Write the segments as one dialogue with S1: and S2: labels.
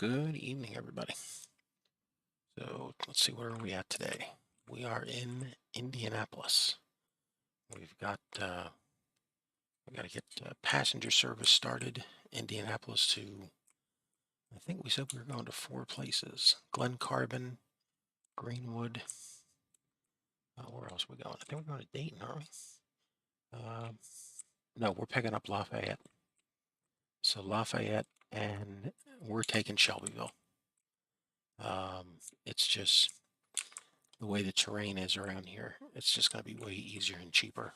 S1: Good evening, everybody. So let's see, where are we at today? We are in Indianapolis. We've got we got to get passenger service started. Indianapolis to, I think we said we were going to 4 places: Glen Carbon, Greenwood. Where else are we going? I think we're going to Dayton, aren't we? No, we're picking up Lafayette. So Lafayette, and we're taking Shelbyville. It's just the way the terrain is around here. It's just going to be way easier and cheaper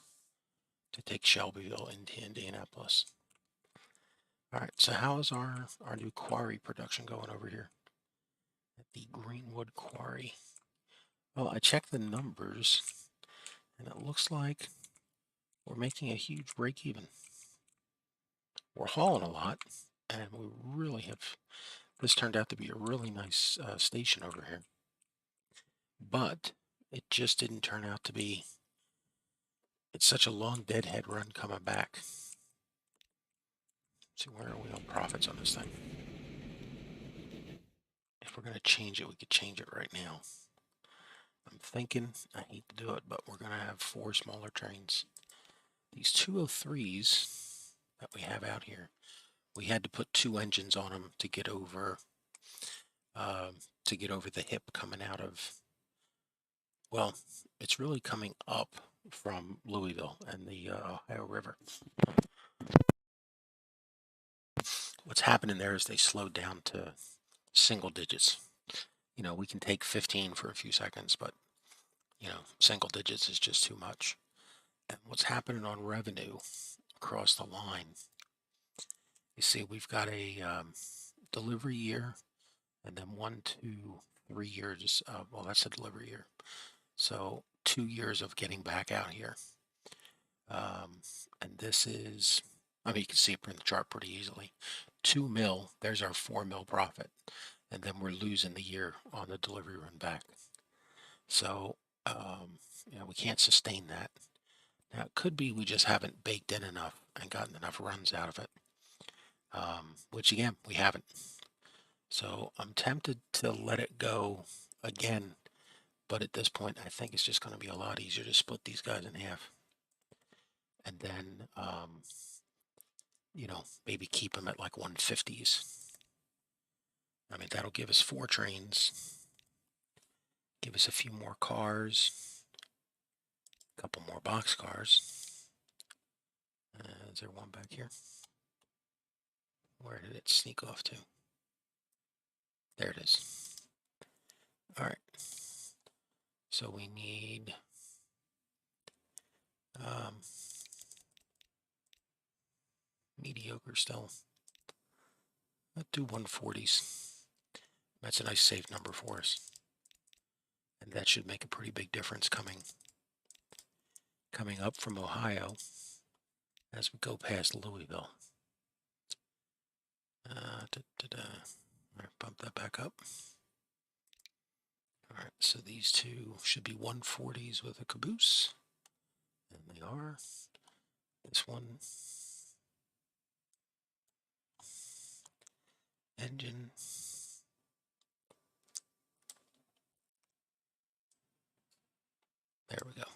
S1: to take Shelbyville into Indianapolis. All right, so how is our new quarry production going over here at the Greenwood Quarry? Well, I checked the numbers, and it looks like we're making a huge break even. We're hauling a lot, and we really have. This turned out to be a really nice station over here, but it just didn't turn out to be. It's such a long deadhead run coming back. See, where are we on profits on this thing? If we're going to change it, we could change it right now. I'm thinking, I hate to do it, but we're going to have 4 smaller trains. These 203s that we have out here, we had to put 2 engines on them to get over the hip coming out of, well, it's really coming up from Louisville and the Ohio River. What's happening there is they slowed down to single digits. You know, we can take 15 for a few seconds, but, you know, single digits is just too much. And what's happening on revenue across the line, you see, we've got a delivery year, and then 1, 2, 3 years. Well, that's a delivery year. So 2 years of getting back out here. And this is, I mean, you can see it in the chart pretty easily. 2 mil, there's our 4 mil profit. And then we're losing the year on the delivery run back. So, you know, we can't sustain that. Now, it could be we just haven't baked in enough and gotten enough runs out of it, which, again, we haven't. So I'm tempted to let it go again, but at this point, I think it's just going to be a lot easier to split these guys in half. And then, you know, maybe keep them at like 150s. I mean, that'll give us 4 trains, give us a few more cars, a couple more box cars. Is there one back here? Where did it sneak off to? There it is. All right. So we need mediocre still. Let's do 140s. That's a nice safe number for us. And that should make a pretty big difference coming up from Ohio as we go past Louisville. All right, bump that back up. All right, so these 2 should be 140s with a caboose. And they are. This one, engine. There we go.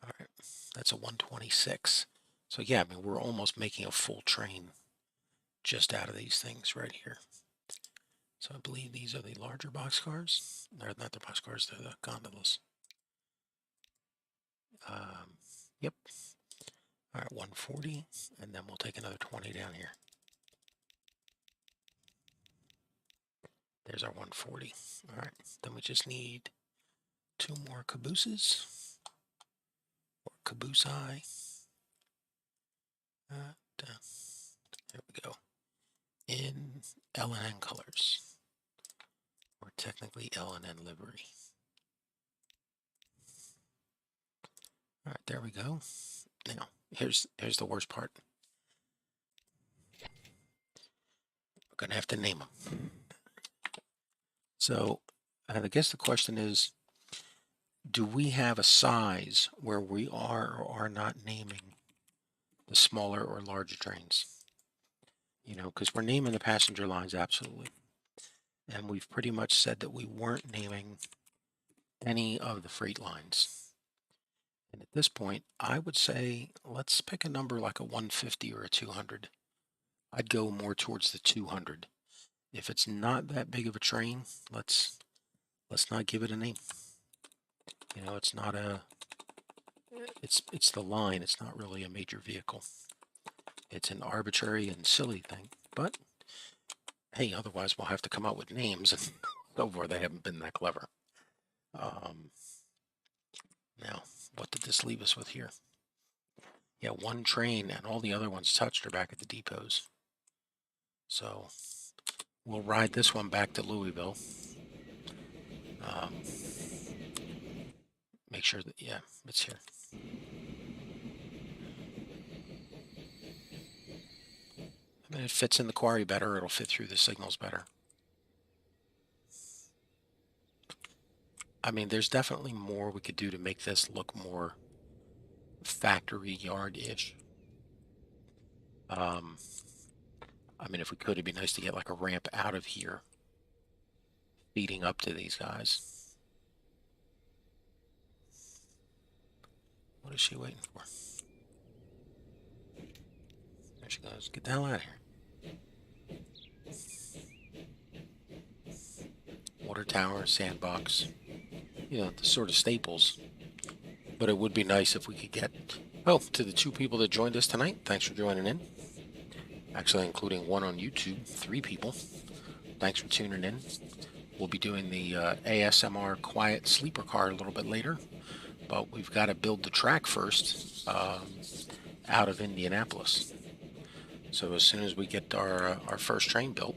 S1: All right, that's a 126. So yeah, I mean, we're almost making a full train just out of these things right here. So I believe these are the larger boxcars. They're not the boxcars, they're the gondolas. Yep. All right, 140, and then we'll take another 20 down here. There's our 140. All right, then we just need 2 more cabooses, or caboose eye. There we go. In L&N colors, or technically L&N livery. All right, there we go. Now, here's the worst part. We're going to have to name them. So, I guess the question is, do we have a size where we are or are not naming the smaller or larger trains? You know, because we're naming the passenger lines, absolutely. And we've pretty much said that we weren't naming any of the freight lines. And at this point, I would say let's pick a number like a 150 or a 200. I'd go more towards the 200. If it's not that big of a train, let's not give it a name. You know, it's not a it's the line. It's not really a major vehicle. It's an arbitrary and silly thing. But hey, otherwise we'll have to come up with names, and so far they haven't been that clever. Now, what did this leave us with here? Yeah, one train, and all the other ones touched are back at the depots. So we'll ride this one back to Louisville. Make sure that, yeah, it's here. I mean, it fits in the quarry better. It'll fit through the signals better. I mean, there's definitely more we could do to make this look more factory yard-ish. I mean, if we could, it'd be nice to get like a ramp out of here, feeding up to these guys. What is she waiting for? There she goes. Get the hell out of here. Water tower, sandbox. You know, the sort of staples. But it would be nice if we could get... Oh, to the 2 people that joined us tonight, thanks for joining in. Actually, including one on YouTube, 3 people. Thanks for tuning in. We'll be doing the ASMR quiet sleeper car a little bit later. But we've got to build the track first out of Indianapolis. So as soon as we get our first train built,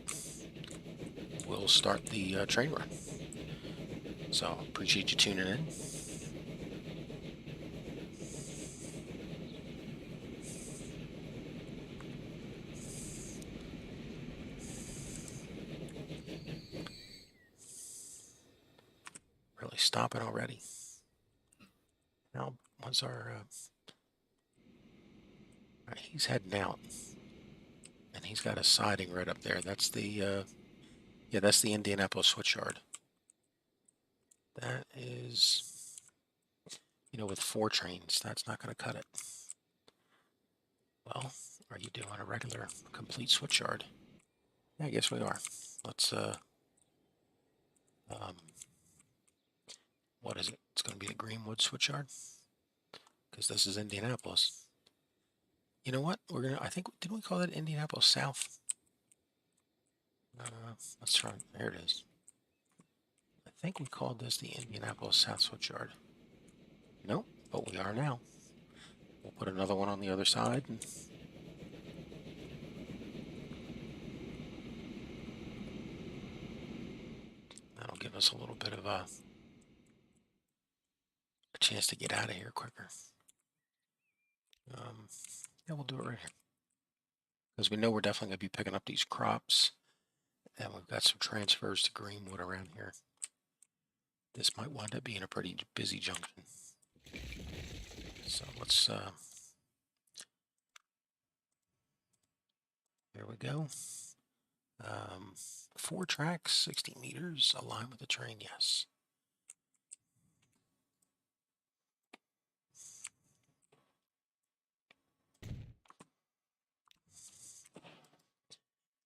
S1: we'll start the train run. So appreciate you tuning in. Really stopping already. Now, once our... right, he's heading out. And he's got a siding right up there. That's the... yeah, that's the Indianapolis switchyard. That is... You know, with 4 trains, that's not going to cut it. Well, are you doing a regular complete switchyard? Yeah, I guess we are. Let's... what is it? It's going to be the Greenwood switchyard, because this is Indianapolis. You know what? We're gonna. I think didn't we call that Indianapolis South? Let's try. There it is. I think we called this the Indianapolis South switchyard. Nope, but we are now. We'll put another one on the other side. And that'll give us a little bit of a chance to get out of here quicker. Yeah, we'll do it right here. Because we know we're definitely going to be picking up these crops. And we've got some transfers to Greenwood around here. This might wind up being a pretty busy junction. So let's, there we go. 4 tracks, 60 meters, align with the train, yes.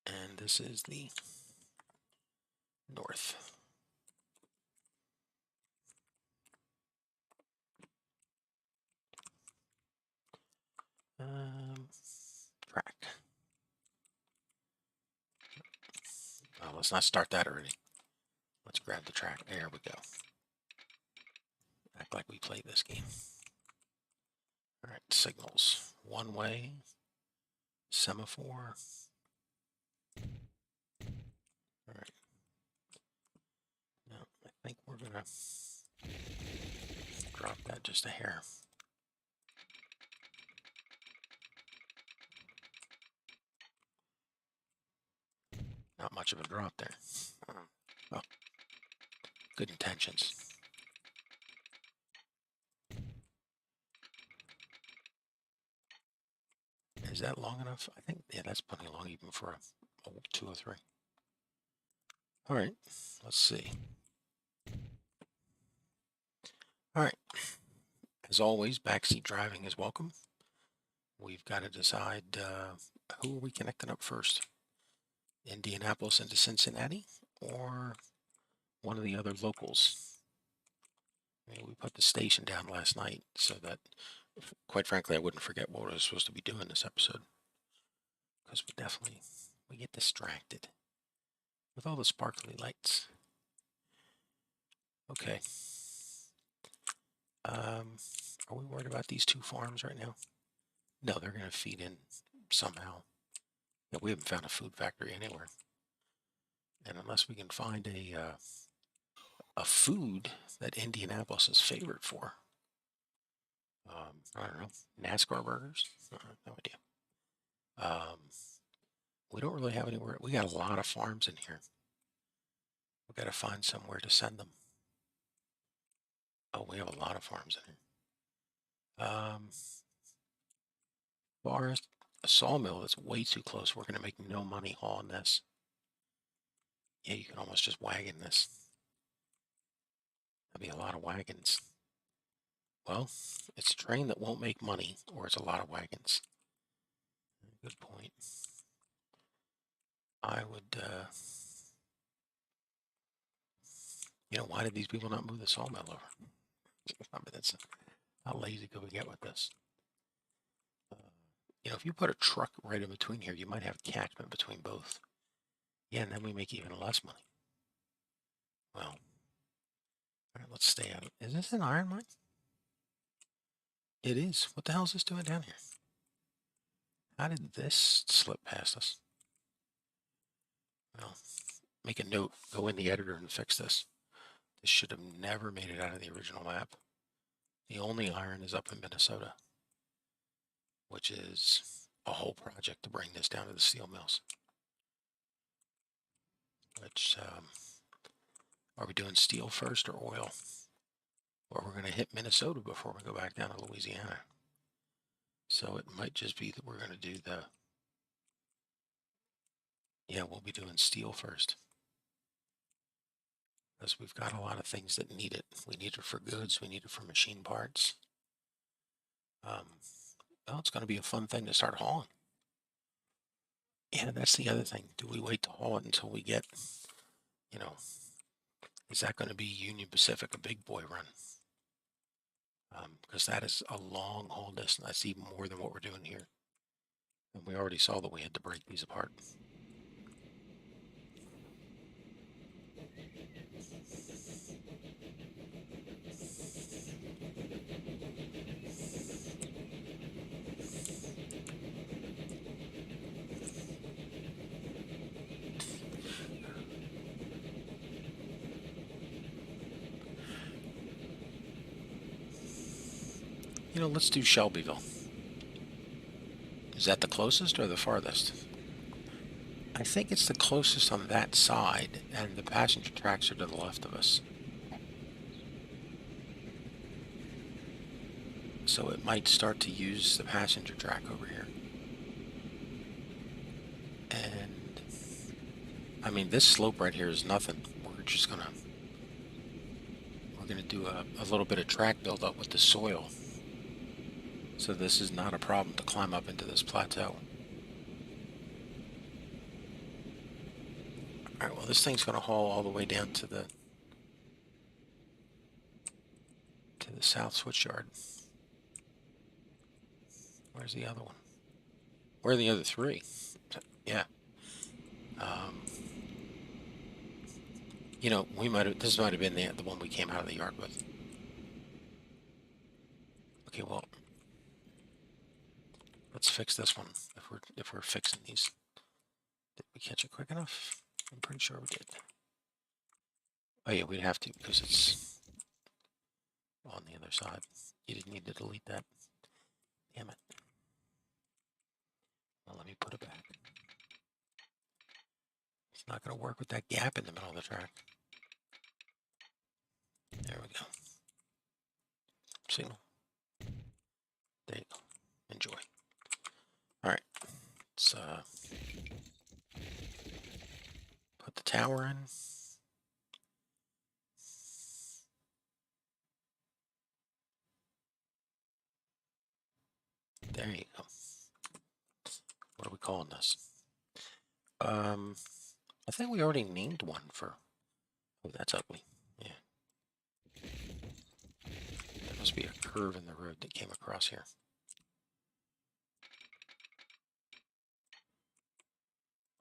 S1: And this is the north. Track. Oh, let's not start that already. Let's grab the track. There we go. Act like we played this game. All right, signals. One way, semaphore. All right. Now, I think we're going to drop that just a hair. Not much of a drop there. Oh, good intentions. Is that long enough? I think, yeah, that's plenty long even for a 203. All right, let's see. All right, as always, backseat driving is welcome. We've got to decide who are we connecting up first? Indianapolis into Cincinnati or one of the other locals? I mean, we put the station down last night so that, quite frankly, I wouldn't forget what I was supposed to be doing this episode. Because we get distracted with all the sparkly lights. Okay. Are we worried about these two farms right now? No, they're going to feed in somehow. Yeah, we haven't found a food factory anywhere. And unless we can find a food that Indianapolis is favored for, I don't know, NASCAR burgers? No idea. We don't really have anywhere. We got a lot of farms in here. We've got to find somewhere to send them. Oh, we have a lot of farms in here. Forest, a sawmill that's way too close. We're going to make no money hauling this. Yeah, you can almost just wagon this. That'd be a lot of wagons. Well, it's a train that won't make money, or it's a lot of wagons. Good point. I would, why did these people not move the sawmill over? I mean, that's how lazy could we get with this? If you put a truck right in between here, you might have catchment between both. Yeah, and then we make even less money. Well, all right, let's stay out of it. Is this an iron mine? It is. What the hell is this doing down here? How did this slip past us? Well, make a note. Go in the editor and fix this. This should have never made it out of the original map. The only iron is up in Minnesota, which is a whole project to bring this down to the steel mills. Which, are we doing steel first or oil? Or we're going to hit Minnesota before we go back down to Louisiana. So it might just be that we're going to do we'll be doing steel first. Because we've got a lot of things that need it. We need it for goods. We need it for machine parts. Well, it's going to be a fun thing to start hauling. Yeah, that's the other thing. Do we wait to haul it until we get, is that going to be Union Pacific, a big boy run? Because that is a long haul distance. That's even more than what we're doing here. And we already saw that we had to break these apart. Let's do Shelbyville. Is that the closest or the farthest? I think it's the closest on that side, and the passenger tracks are to the left of us. So it might start to use the passenger track over here. And, I mean, this slope right here is nothing. We're going to do a little bit of track buildup with the soil. So this is not a problem to climb up into this plateau. All right, well, this thing's going to haul all the way down to the south switchyard. Where's the other one? Where are the other three? Yeah. This might have been the one we came out of the yard with. Okay, well, let's fix this one if we're fixing these. Did we catch it quick enough? I'm pretty sure we did. Oh yeah, we'd have to because it's on the other side. You didn't need to delete that. Damn it. Well, let me put it back. It's not going to work with that gap in the middle of the track. There we go. Signal. There you go. Enjoy. All right. Let's put the tower in. There you go. What are we calling this? I think we already named one for. Oh, that's ugly. Yeah. There must be a curve in the road that came across here.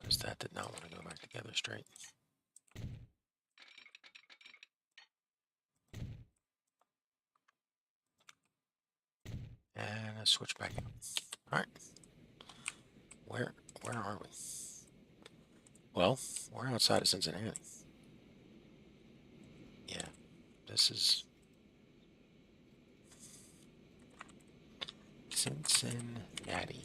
S1: Because that did not want to go back together straight. And let's switch back out. All right. Where are we? Well, we're outside of Cincinnati. Yeah, this is Cincinnati.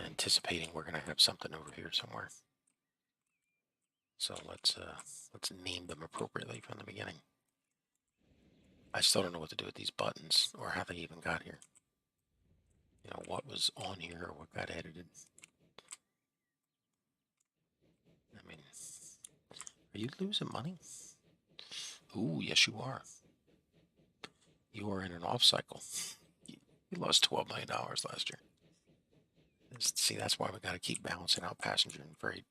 S1: Anticipating we're going to have something over here somewhere. So let's name them appropriately from the beginning. I still don't know what to do with these buttons or how they even got here. You know, what was on here or what got edited. I mean, are you losing money? Ooh, yes you are. You are in an off cycle. You lost $12 million last year. See, that's why we got to keep balancing out passenger and freight.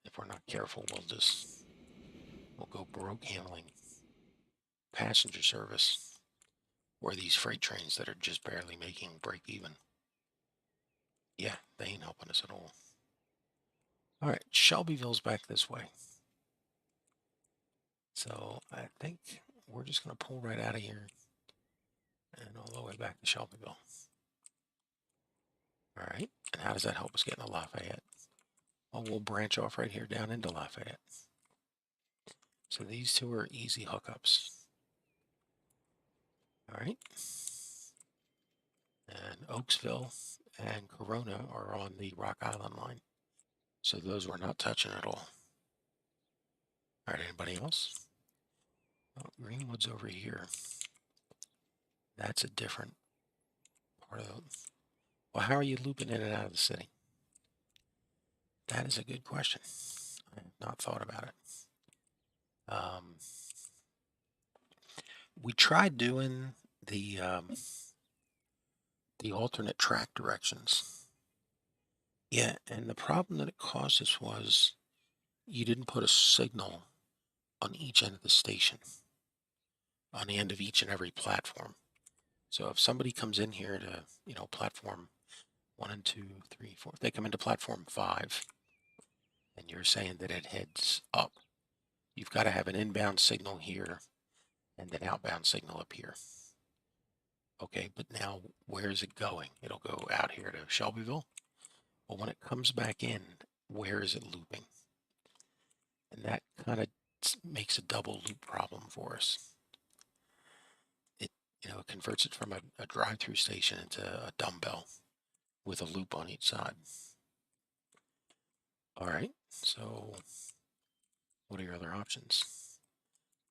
S1: If we're not careful, we'll go broke handling passenger service or these freight trains that are just barely making break even. Yeah, they ain't helping us at all. All right, Shelbyville's back this way. So I think we're just going to pull right out of here and all the way back to Shelbyville. All right, and how does that help us get into Lafayette? Well, we'll branch off right here down into Lafayette. So these two are easy hookups. All right. And Oaksville and Corona are on the Rock Island line. So those we're not touching at all. All right, anybody else? Oh, Greenwood's over here. That's a different part of the... Well, how are you looping in and out of the city? That is a good question. I have not thought about it. We tried doing the alternate track directions. Yeah, and the problem that it caused us was you didn't put a signal on each end of the station, on the end of each and every platform. So if somebody comes in here to, you know, platform 1 and 2, 3, 4, if they come into platform 5, and you're saying that it heads up, you've got to have an inbound signal here and an outbound signal up here. Okay, but now where is it going? It'll go out here to Shelbyville. Well, when it comes back in, where is it looping? And that kind of makes a double loop problem for us. It, you know, it converts it from a drive-through station into a dumbbell with a loop on each side. All right, so what are your other options?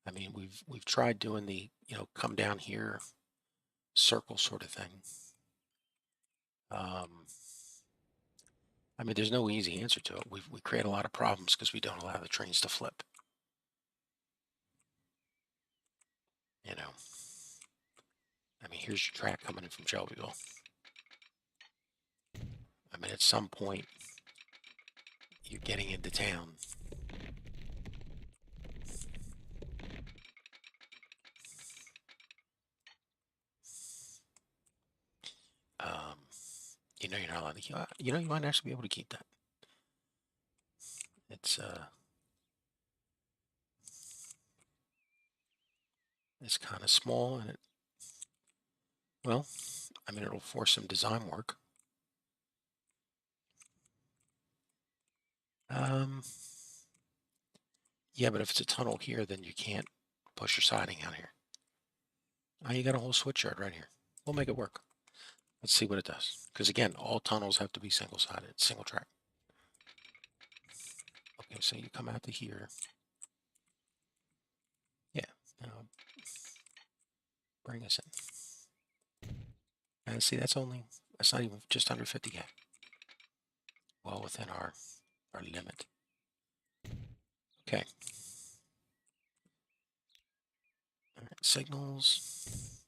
S1: I mean, we've tried doing the, you know, come down here, circle sort of thing. I mean, there's no easy answer to it. We create a lot of problems because we don't allow the trains to flip. You know, I mean, here's your track coming in from Shelbyville. I mean, at some point, you're getting into town. You know, you're not allowed to. You know, you might actually be able to keep that. It's kind of small, and well, I mean, it'll force some design work. Yeah, but if it's a tunnel here, then you can't push your siding out here. Oh, you got a whole switchyard right here. We'll make it work. Let's see what it does. Because again, all tunnels have to be single-sided, single track. Okay, so you come out to here. Yeah, now bring us in. And see, that's not even just under 50K. well within our limit. Okay. All right, signals.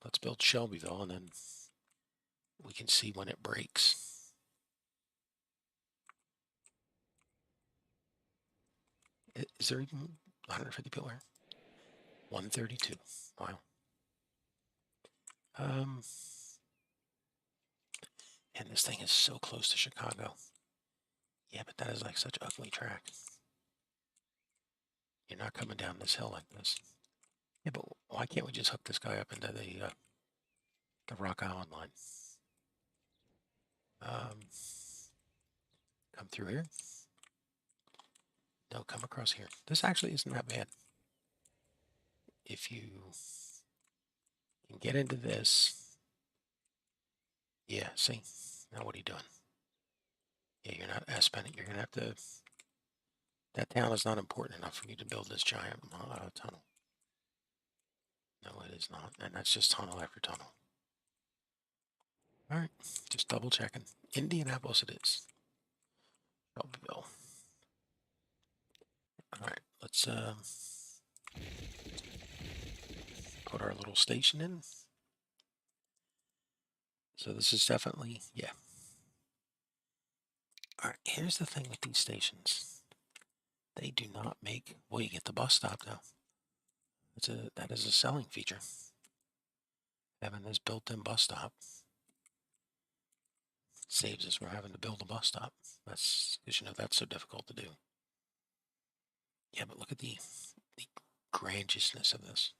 S1: Let's build Shelbyville, and then we can see when it breaks. Is there even 150 people here? 132. Wow. And this thing is so close to Chicago. Yeah, but that is like such ugly track. You're not coming down this hill like this. Yeah, but why can't we just hook this guy up into the Rock Island line? Come through here. No, come across here. This actually isn't that bad. If you can get into this. Yeah, see? Now what are you doing? Yeah, you're not spending. You're going to have to. That town is not important enough for you to build this giant tunnel. No, it is not. And that's just tunnel after tunnel. All right, just double checking. Indianapolis it is. Shelbyville. All right, let's put our little station in. So this is definitely, yeah. All right, here's the thing with these stations. They do not make, well, you get the bus stop now. That is a selling feature. Having this built-in bus stop saves us from having to build a bus stop. That's because that's so difficult to do. Yeah, but look at the grandiousness of this.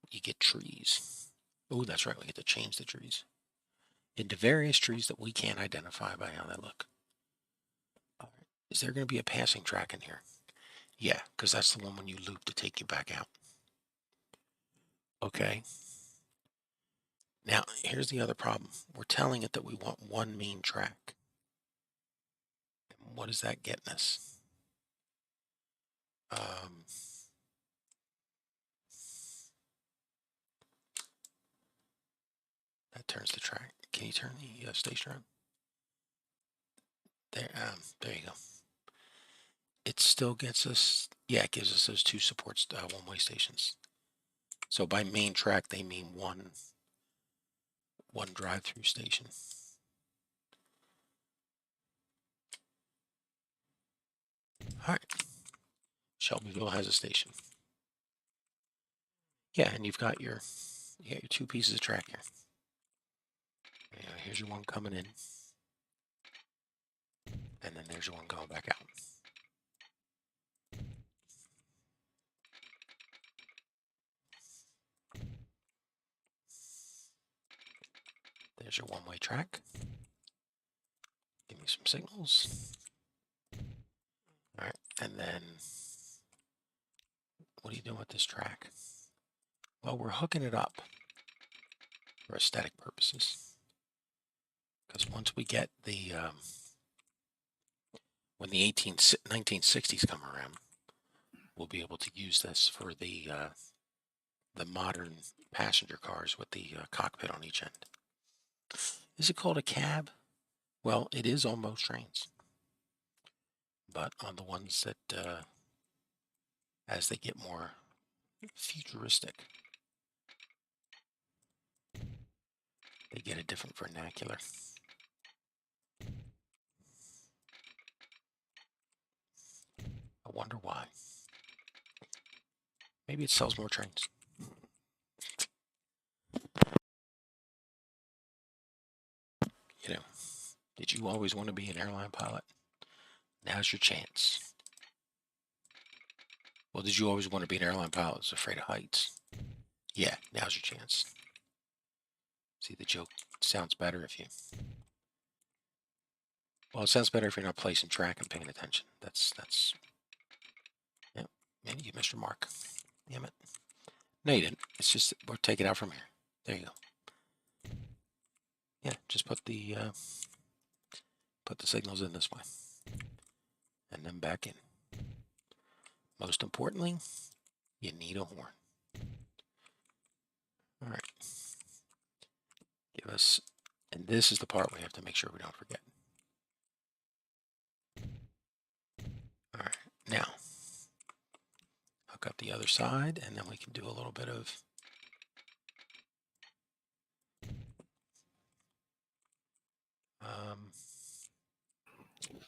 S1: You get trees. Oh, that's right, we get to change the trees into various trees that we can't identify by how they look. All right. Is there going to be a passing track in here? Yeah, because that's the one when you loop to take you back out. Okay. Now, here's the other problem. We're telling it that we want one main track. What is that getting us? That turns the track. Can you turn the station around? There you go. It still gets us, yeah, it gives us those two supports, one-way stations. So by main track, they mean one drive-through station. All right. Shelbyville has a station. Yeah, and you've got your two pieces of track here. Here's your one coming in. And then there's your one going back out. There's your one-way track. Give me some signals. All right, and then what are you doing with this track? Well, we're hooking it up for aesthetic purposes. Because once we get the, when the 1960s come around, we'll be able to use this for the modern passenger cars with the cockpit on each end. Is it called a cab? Well, it is on most trains. But on the ones that, as they get more futuristic, they get a different vernacular. I wonder why. Maybe it sells more trains. Did you always want to be an airline pilot? Now's your chance. Well, did you always want to be an airline pilot who's afraid of heights? Yeah, now's your chance. See, the joke sounds better if you... Well, it sounds better if you're not placing track and paying attention. That's... Yep, man, you missed your mark. Damn it. No, you didn't. It's just, we'll take it out from here. There you go. Yeah, just put the signals in this way. And then back in. Most importantly, you need a horn. All right. Give us And this is the part we have to make sure we don't forget. All right, now hook up the other side, and then we can do a little bit of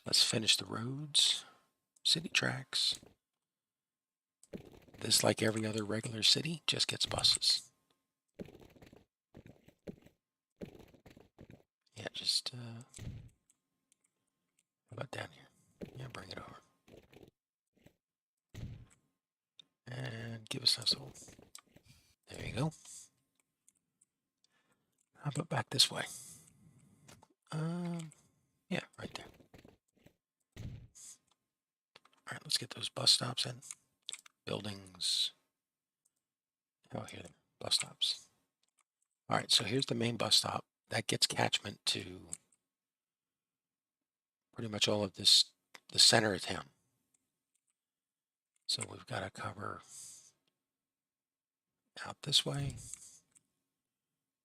S1: let's finish the roads, city tracks. This, like every other regular city, just gets buses. Yeah, just how about down here? Yeah, bring it over. And give us that little. There you go. How about back this way? Yeah, right there. All right, let's get those bus stops in. Buildings. Oh, here, bus stops. All right, so here's the main bus stop. That gets catchment to pretty much all of this, the center of town. So we've got to cover out this way,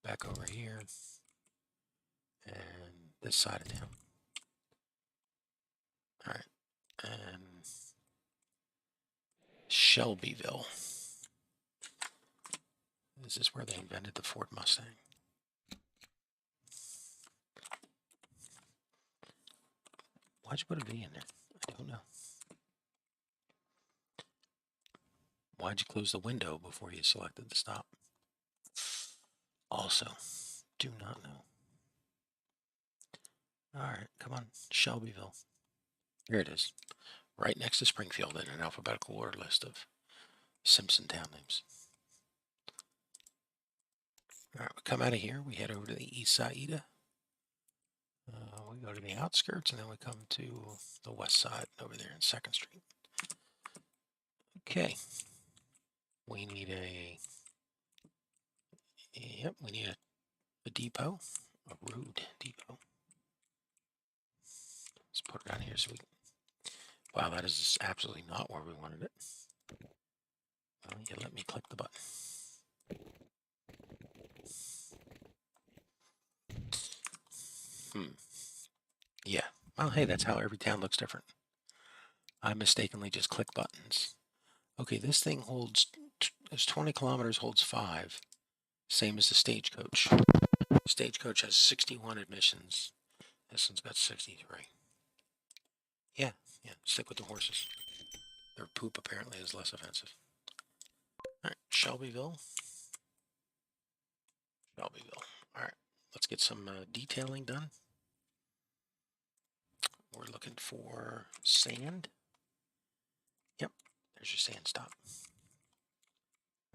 S1: back over here, and this side of town. All right, and Shelbyville. Is this where they invented the Ford Mustang? Why'd you put a V in there? I don't know. Why'd you close the window before you selected the stop? Also, do not know. All right, come on, Shelbyville. Here it is, right next to Springfield in an alphabetical order list of Simpson town names. All right, we come out of here, we head over to the east side. We go to the outskirts, and then we come to the west side over there in 2nd Street. Okay. We need a depot, a road depot. Let's put it down here so we can, wow, that is absolutely not where we wanted it. Well, you let me click the button. Yeah. Well, hey, that's how every town looks different. I mistakenly just click buttons. Okay, this thing holds, it's 20 kilometers, holds 5. Same as the Stagecoach. Stagecoach has 61 admissions. This one's got 63. Yeah, stick with the horses. Their poop apparently is less offensive. All right, Shelbyville. All right, let's get some detailing done. We're looking for sand. Yep, there's your sand stop.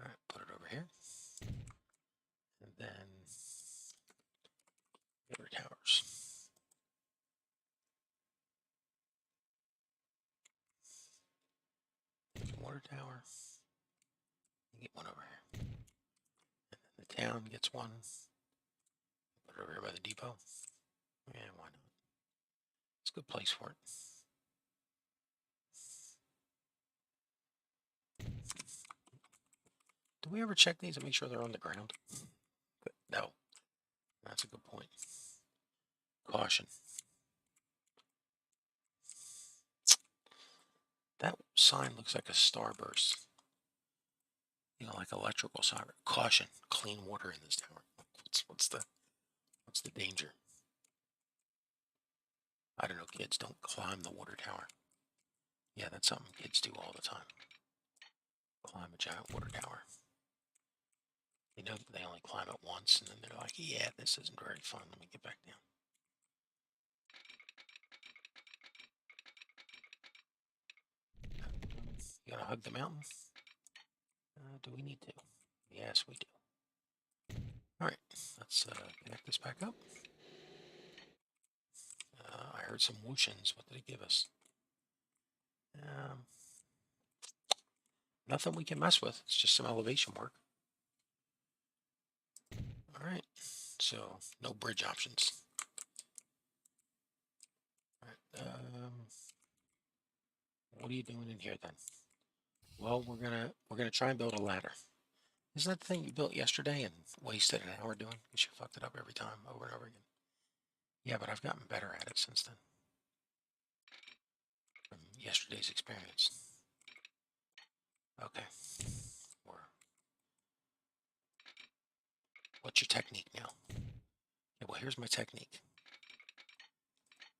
S1: All right, put it over here. And then water towers. Water tower. You get one over here. And then the town gets one. Put it over here by the depot. Yeah, why not? It's a good place for it. Do we ever check these and make sure they're on the ground? No. That's a good point. Caution. That sign looks like a starburst. You know, like electrical siren. Caution, clean water in this tower. What's the danger? I don't know, kids, don't climb the water tower. Yeah, that's something kids do all the time. Climb a giant water tower. You know they only climb it once, and then they're like, yeah, this isn't very fun. Let me get back down. You gotta hug the mountain? Do we need to? Yes, we do. All right, let's connect this back up. I heard some whooshings. What did it give us? Nothing we can mess with. It's just some elevation work. All right, so no bridge options. All right, what are you doing in here then? Well, we're gonna try and build a ladder. Isn't that the thing you built yesterday and wasted an hour doing? Because you fucked it up every time, over and over again. Yeah, but I've gotten better at it since then. From yesterday's experience. Okay. What's your technique now? Yeah, well, here's my technique.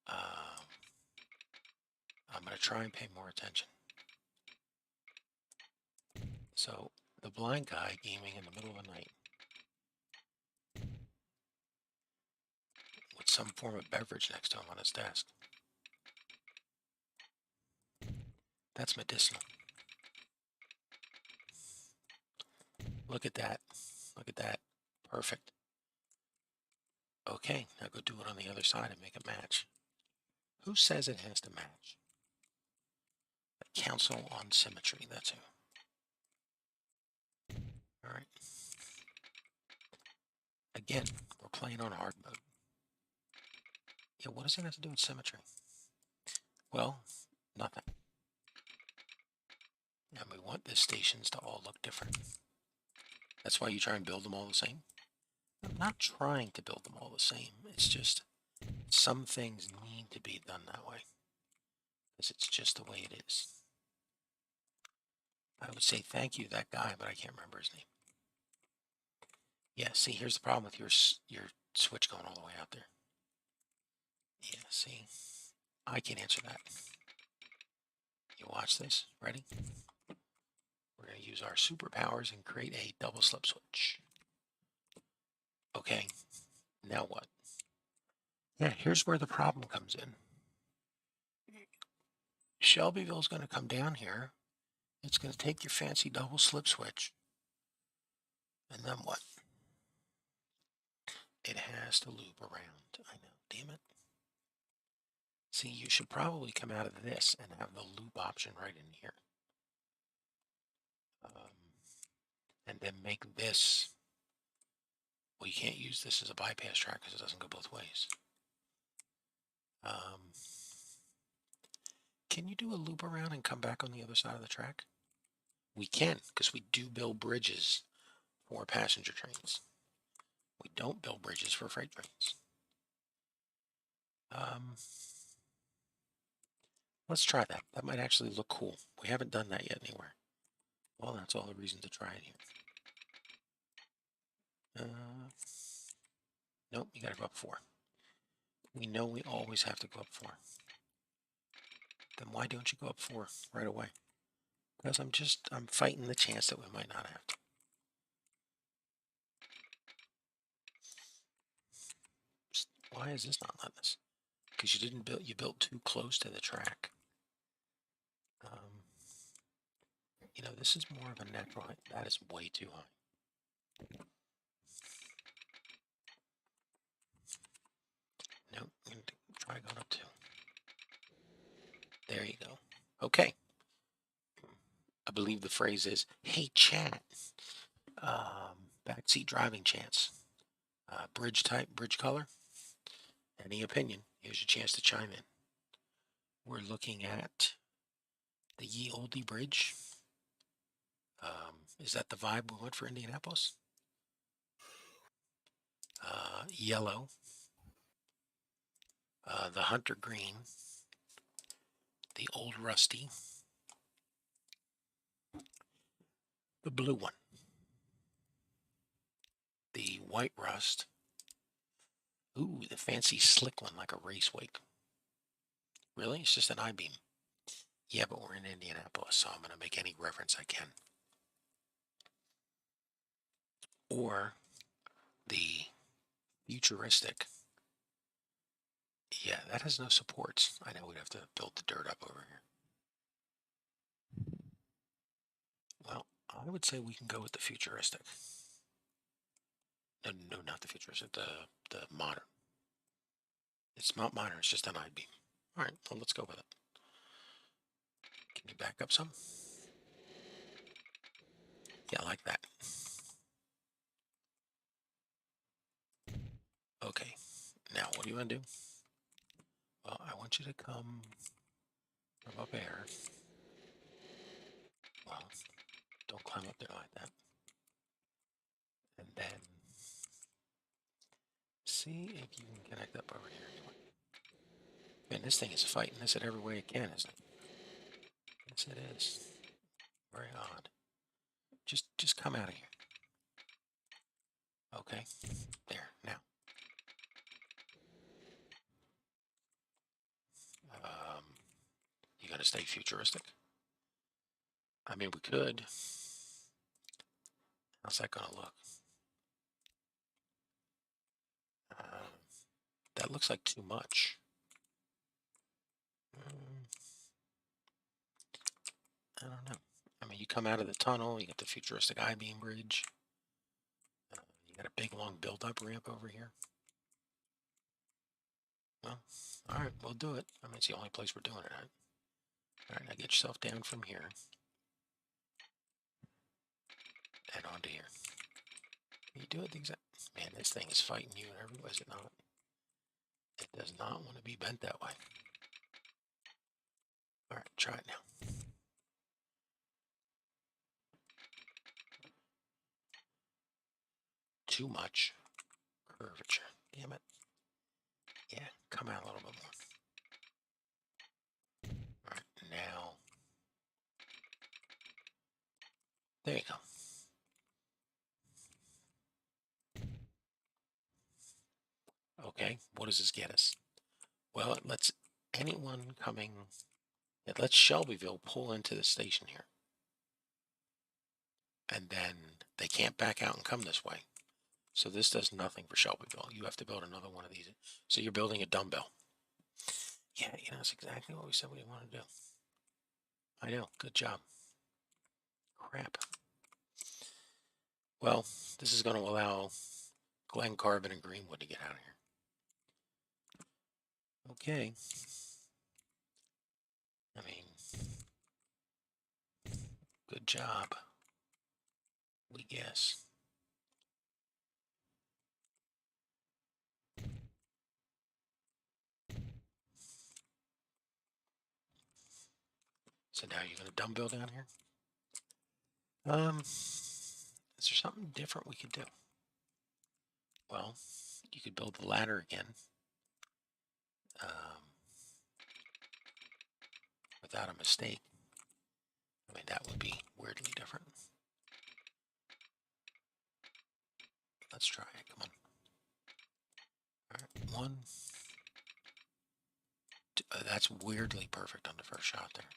S1: I'm going to try and pay more attention. So, the blind guy gaming in the middle of the night with some form of beverage next to him on his desk. That's medicinal. Look at that. Look at that. Perfect. Okay, now go do it on the other side and make it match. Who says it has to match? The Council on Symmetry, that's who. Alright. Again, we're playing on hard mode. Yeah, what does that have to do with symmetry? Well, nothing. And we want the stations to all look different. That's why you try and build them all the same. I'm not trying to build them all the same. It's just some things need to be done that way. Because it's just the way it is. I would say thank you to that guy, but I can't remember his name. Yeah, see, here's the problem with your switch going all the way out there. Yeah, see, I can answer that. You watch this. Ready? We're going to use our superpowers and create a double slip switch. Okay, now what? Yeah, here's where the problem comes in. Shelbyville's going to come down here. It's going to take your fancy double slip switch. And then what? It has to loop around. I know, damn it. See, you should probably come out of this and have the loop option right in here. And then make this, well, you can't use this as a bypass track because it doesn't go both ways. Can you do a loop around and come back on the other side of the track? We can, because we do build bridges for passenger trains. We don't build bridges for freight trains. Let's try that. That might actually look cool. We haven't done that yet anywhere. Well, that's all the reason to try it here. Nope, you gotta go up 4. We know we always have to go up 4. Then why don't you go up 4 right away? Because I'm fighting the chance that we might not have to. Why is this not letting us? Because you built too close to the track. You know, this is more of a natural height. That is way too high. Nope, I'm going to try going up 2. There you go. Okay. I believe the phrase is, hey, chat. Backseat driving chance. Bridge type, bridge color. Any opinion? Here's your chance to chime in. We're looking at the Ye Olde Bridge. Is that the vibe we want for Indianapolis? Yellow. The Hunter Green. The Old Rusty. The blue one. The White Rust. Ooh, the fancy slick one like a race wake. Really? It's just an I-beam. Yeah, but we're in Indianapolis, so I'm going to make any reference I can. Or the futuristic. Yeah, that has no supports. I know we'd have to build the dirt up over here. Well, I would say we can go with the futuristic. No, not the futuristic, the modern. It's not modern, it's just an I-beam. All right, well, let's go with it. Can you back up some? Yeah, like that. Okay, now what do you want to do? Well, I want you to come from up there. Well, don't climb up there like that. And then see if you can connect up over here anyway. Man, this thing is fighting this in every way it can, isn't it? Yes, it is. Very odd. Just come out of here. Okay, there, now. You gonna stay futuristic? I mean, we could. How's that gonna look? That looks like too much. I don't know. I mean, you come out of the tunnel, you got the futuristic I-beam bridge. You got a big long build-up ramp over here. Well, all right, we'll do it. I mean, it's the only place we're doing it at. All right, now get yourself down from here and onto here. You do it the exact. Man, this thing is fighting you in every way, is it not? It does not want to be bent that way. All right, try it now. Too much curvature. Damn it. Yeah, come out a little bit more. All right, now. There you go. Okay, what does this get us? Well, it lets anyone coming, it lets Shelbyville pull into the station here. And then they can't back out and come this way. So this does nothing for Shelbyville. You have to build another one of these. So you're building a dumbbell. Yeah, you know, that's exactly what we said we want to do. I know, good job. Crap. Well, this is going to allow Glen Carbon and Greenwood to get out of here. Okay. I mean, good job. We guess. So now you're going to dumbbell down here? Is there something different we could do? Well, you could build the ladder again. Without a mistake. I mean, that would be weirdly different. Let's try it. Come on. All right, one. Two, that's weirdly perfect on the first shot there.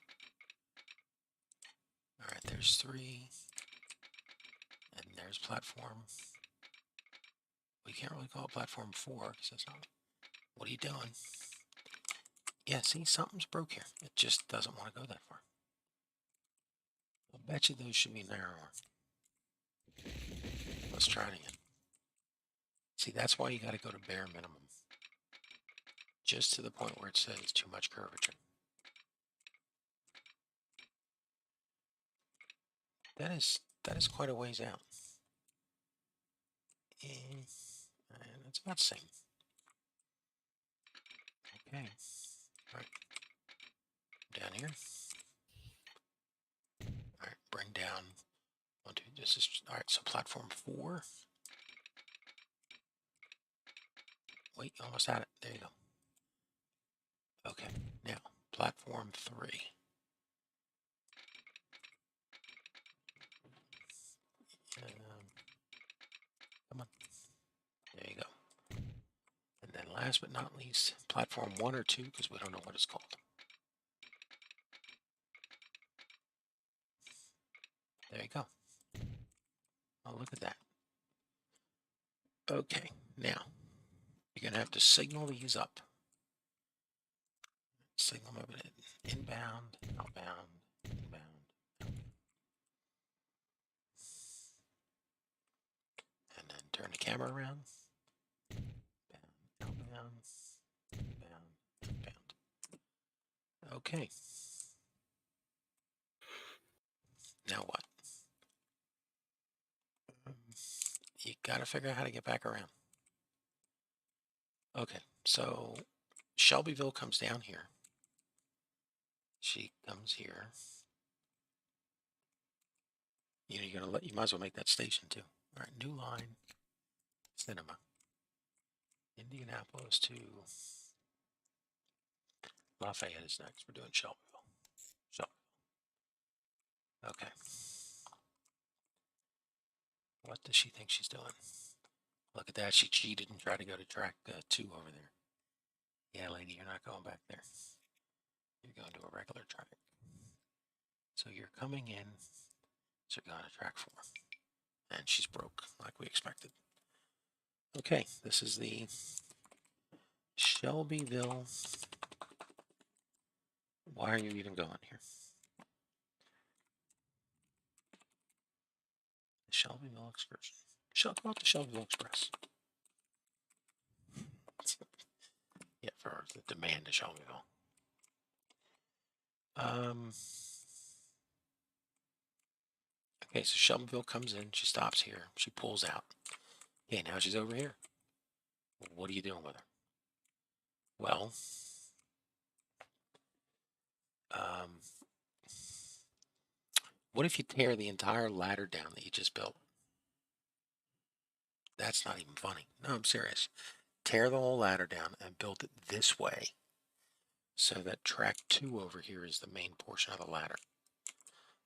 S1: All right, there's 3. And there's platform. We can't really call it platform 4 because that's not. What are you doing? Yeah, see, something's broke here. It just doesn't want to go that far. I bet you those should be narrower. Let's try it again. See, that's why you got to go to bare minimum. Just to the point where it says too much curvature. That is quite a ways out. And it's about the same. Okay. All right. Down here. All right, bring down. One, two, this is all right. So platform 4. Wait, you almost had it. There you go. Okay, now platform 3. Come on. There you go. And then last but not least, platform 1 or 2, because we don't know what it's called. There you go. Oh, look at that. Okay, now you're going to have to signal these up. Signal them up inbound, outbound, inbound, outbound. And then turn the camera around. Outbound, inbound, outbound. Okay. Now what? You got to figure out how to get back around. Okay, so Shelbyville comes down here. She comes here. You know, you might as well make that station too. All right, new line, cinema. Indianapolis to Lafayette is next. We're doing Shelbyville. Okay. What does she think she's doing? Look at that. She cheated and tried to go to track 2 over there. Yeah, lady, you're not going back there. You're going to a regular track. So you're coming in. So you're going to track 4. And she's broke, like we expected. Okay, this is the Shelbyville. Why are you even going here? The Shelbyville Excursion. Go out to Shelbyville Express. Yeah, for the demand of Shelbyville. Okay, so Shelbyville comes in. She stops here. She pulls out. Okay, now she's over here. What are you doing with her? Well, what if you tear the entire ladder down that you just built? That's not even funny. No, I'm serious. Tear the whole ladder down and build it this way so that track 2 over here is the main portion of the ladder.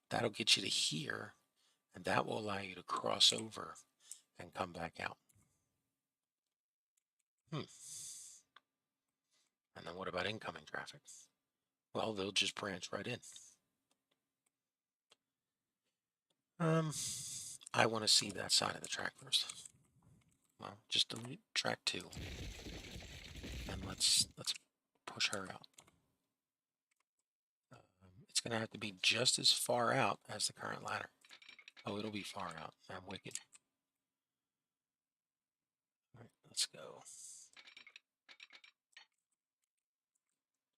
S1: That'll get you to here, and that will allow you to cross over and come back out. And then what about incoming traffic? Well, they'll just branch right in. I want to see that side of the track first. Well, just delete track 2, and let's push her out. It's going to have to be just as far out as the current ladder. Oh, it'll be far out. I'm wicked. All right, let's go.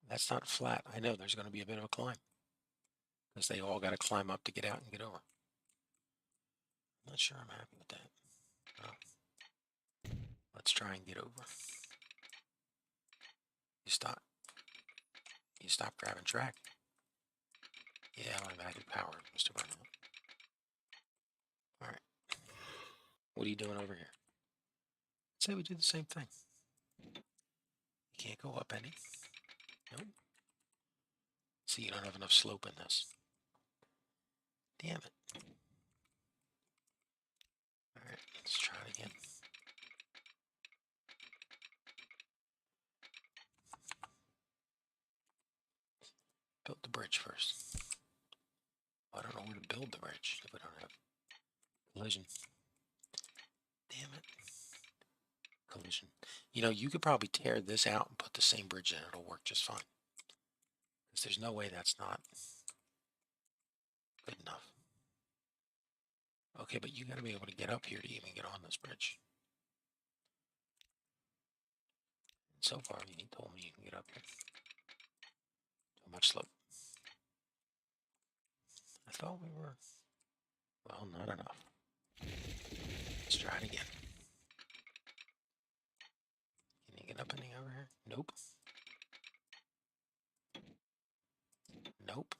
S1: That's not flat. I know there's going to be a bit of a climb because they all got to climb up to get out and get over. I'm not sure I'm happy with that. Oh. Let's try and get over. You stop. You stop grabbing track. Yeah, my battery power must have run out. All right. What are you doing over here? Say we do the same thing. You can't go up any. Nope. See, you don't have enough slope in this. Damn it. All right, let's try it again. Build the bridge first. I don't know where to build the bridge if we don't have collision. Damn it. Collision. You know, you could probably tear this out and put the same bridge in. It'll work just fine. Because there's no way that's not good enough. Okay, but you got to be able to get up here to even get on this bridge. And so far, you told me you can get up here. Too much slope. I thought we were... Well, not enough. Let's try it again. Can you get up any over here? Nope. Nope.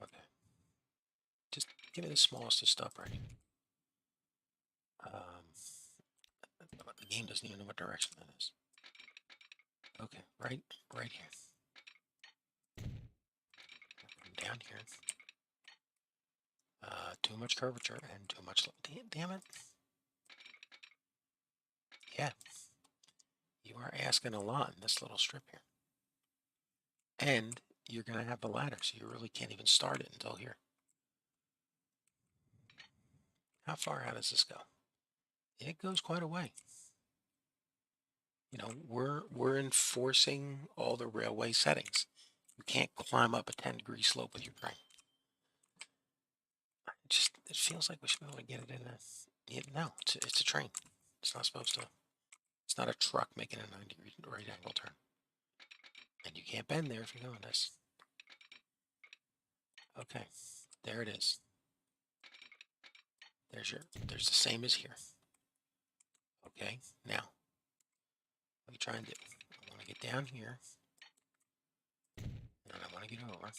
S1: Okay. Just give me the smallest of stuff right here. The game doesn't even know what direction that is. Okay, right here. Come down here. Too much curvature and too much... Damn it. Yeah. You are asking a lot in this little strip here. And you're going to have the ladder, so you really can't even start it until here. How far out does this go? It goes quite a way. You know, we're enforcing all the railway settings. You can't climb up a 10-degree slope with your train. It feels like we should be able to get it in a... No, it's a train. It's not supposed to... It's not a truck making a 90-degree right angle turn. And you can't bend there if you're doing this. Okay, there it is. There's the same as here. Okay, now, what are you trying to do? I want to get down here. And I want to get over.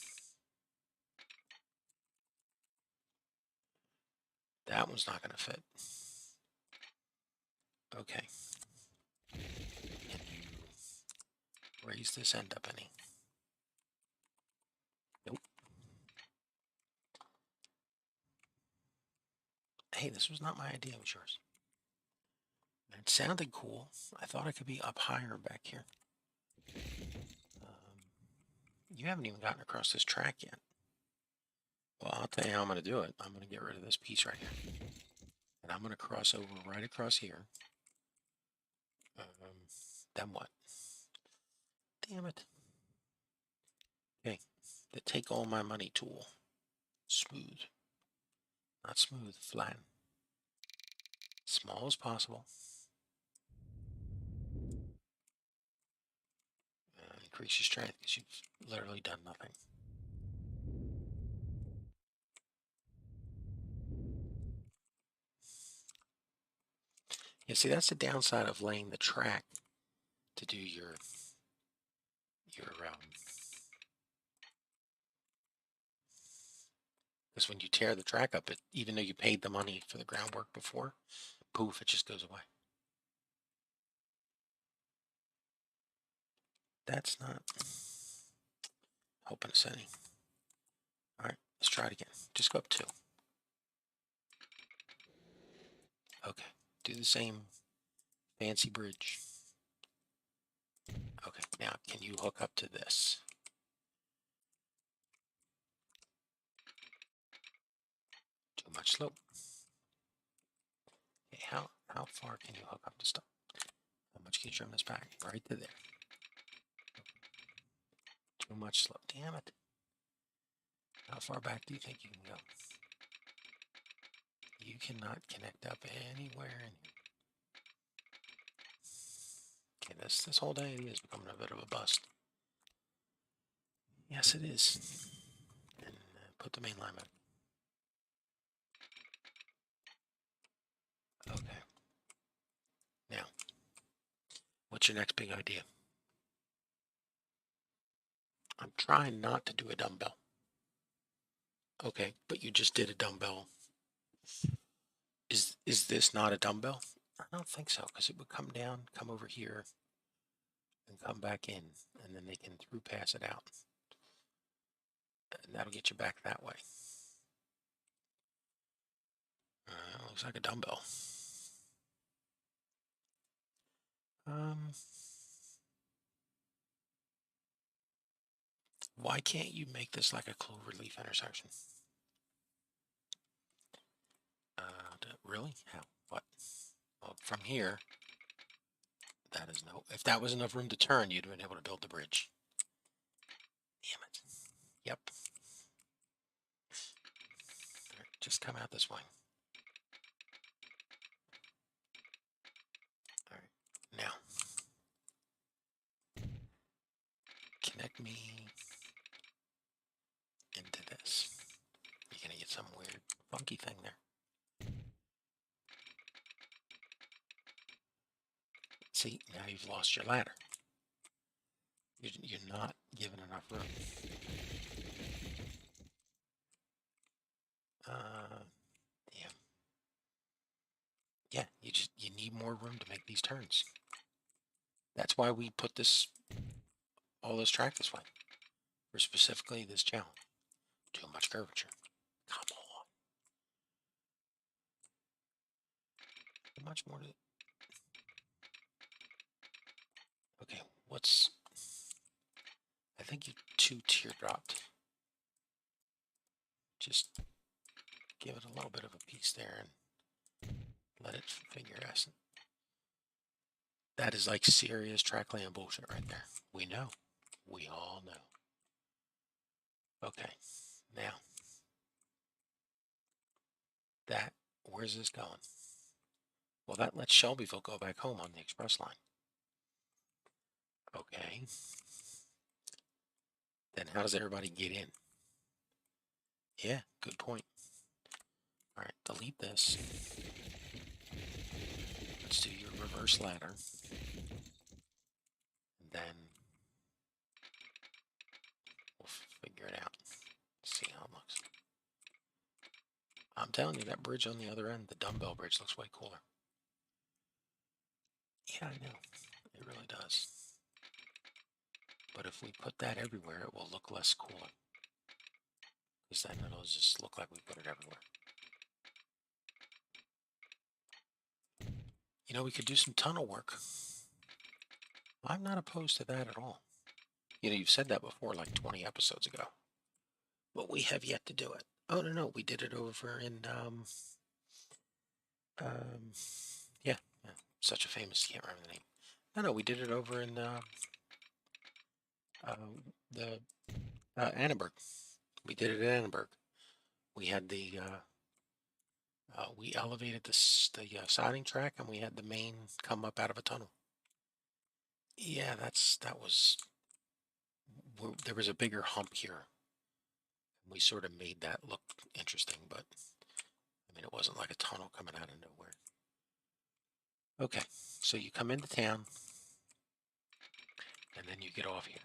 S1: That one's not going to fit. Okay. Can you raise this end up any? Nope. Hey, this was not my idea, it was yours. It sounded cool. I thought I could be up higher back here. You haven't even gotten across this track yet. Well, I'll tell you how I'm going to do it. I'm going to get rid of this piece right here. And I'm going to cross over right across here. Then what? Damn it. Okay, the take all my money tool. Smooth. Not smooth, flat. Small as possible. Increase your strength because you've literally done nothing. Yeah, see, that's the downside of laying the track to do your because when you tear the track up, even though you paid the money for the groundwork before, poof, it just goes away. That's not helping us any. All right, let's try it again. Just go up 2. Okay, do the same fancy bridge. Okay, now can you hook up to this? Too much slope. Okay, how far can you hook up to stuff? How much can you trim this back? Right to there. Too much slope. Damn it. How far back do you think you can go? You cannot connect up anywhere in here. Okay, this whole idea is becoming a bit of a bust. Yes, it is. And put the main line back. Okay. Now, what's your next big idea? I'm trying not to do a dumbbell. Okay, but you just did a dumbbell. Is this not a dumbbell? I don't think so, because it would come down, come over here, and come back in, and then they can through pass it out. And that'll get you back that way. Looks like a dumbbell. Why can't you make this like a cloverleaf intersection? Really? How? What? Well, from here, that is no. If that was enough room to turn, you'd have been able to build the bridge. Damn it. Yep. Right, just come out this way. All right. Now, connect me into this. You're gonna get some weird, funky thing there. See, now you've lost your ladder. You're not given enough room. Damn. Yeah, you need more room to make these turns. That's why we put all this track this way. For specifically this channel. Too much curvature. Come on. How much more to... Okay, I think you 2 teardropped. Just give it a little bit of a piece there and let it figure it out. That is like serious trackland bullshit right there. We know. We all know. Okay, now where's this going? Well, that lets Shelbyville go back home on the express line. Okay. Then how does everybody get in? Yeah, good point. All right, delete this. Let's do your reverse ladder. And then we'll figure it out. See how it looks. I'm telling you, that bridge on the other end, the dumbbell bridge, looks way cooler. Yeah, I know. It really does. But if we put that everywhere, it will look less cooler. Because then it'll just look like we put it everywhere. You know, we could do some tunnel work. I'm not opposed to that at all. You know, you've said that before, like 20 episodes ago. But we have yet to do it. Oh, no, we did it over in, yeah, such a famous, can't remember the name. No, we did it over in, the, Annenberg. We did it at Annenberg. We had the, we elevated the siding track and we had the main come up out of a tunnel. Yeah, that was, there was a bigger hump here. We sort of made that look interesting, but I mean, it wasn't like a tunnel coming out of nowhere. Okay, so you come into town and then you get off here.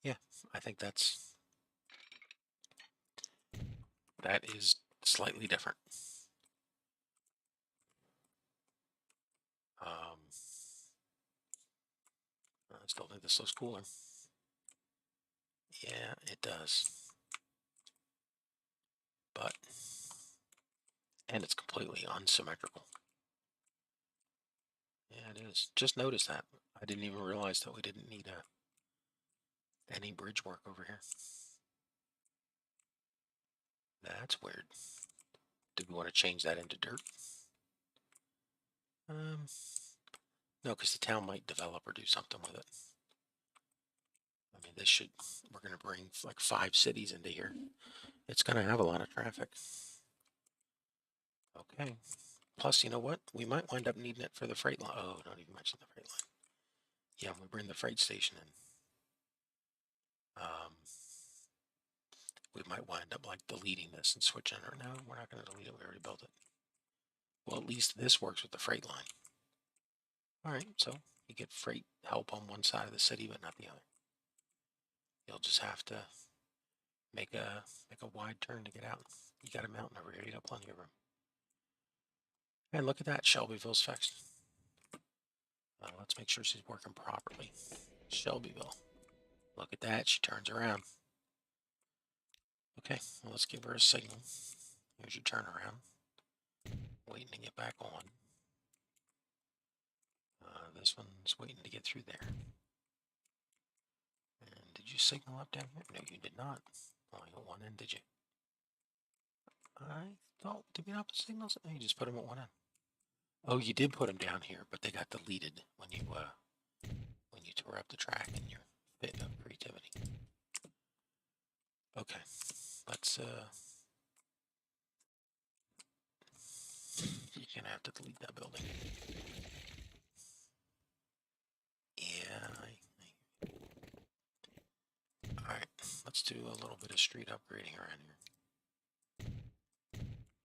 S1: Yeah, I think that is slightly different. I still think this looks cooler. Yeah, it does. But, and it's completely unsymmetrical. Yeah, it is. Just noticed that. I didn't even realize that we didn't need any bridge work over here. That's weird. Did we want to change that into dirt? No, because the town might develop or do something with it. I mean, we're going to bring like 5 cities into here. It's going to have a lot of traffic. Okay. Plus, you know what? We might wind up needing it for the freight line. Oh, don't even mention the freight line. Yeah, we bring the freight station in. We might wind up like deleting this and switching it. No, we're not going to delete it. We already built it. Well, at least this works with the freight line. All right, so you get freight help on one side of the city, but not the other. You'll just have to make a wide turn to get out. You got a mountain over here. You got plenty of room. And look at that, Shelbyville's fixed. Let's make sure she's working properly. Shelbyville. Look at that, she turns around. Okay, well, let's give her a signal. Here's your turnaround. Waiting to get back on. This one's waiting to get through there. And did you signal up down here? No, you did not. Only got one end, did you? I thought, did we not put signals? No, you just put them at one end. Oh, you did put them down here, but they got deleted when you tore up the track in your fit of creativity. Okay, let's you're gonna have to delete that building. Yeah. Alright, let's do a little bit of street upgrading around here.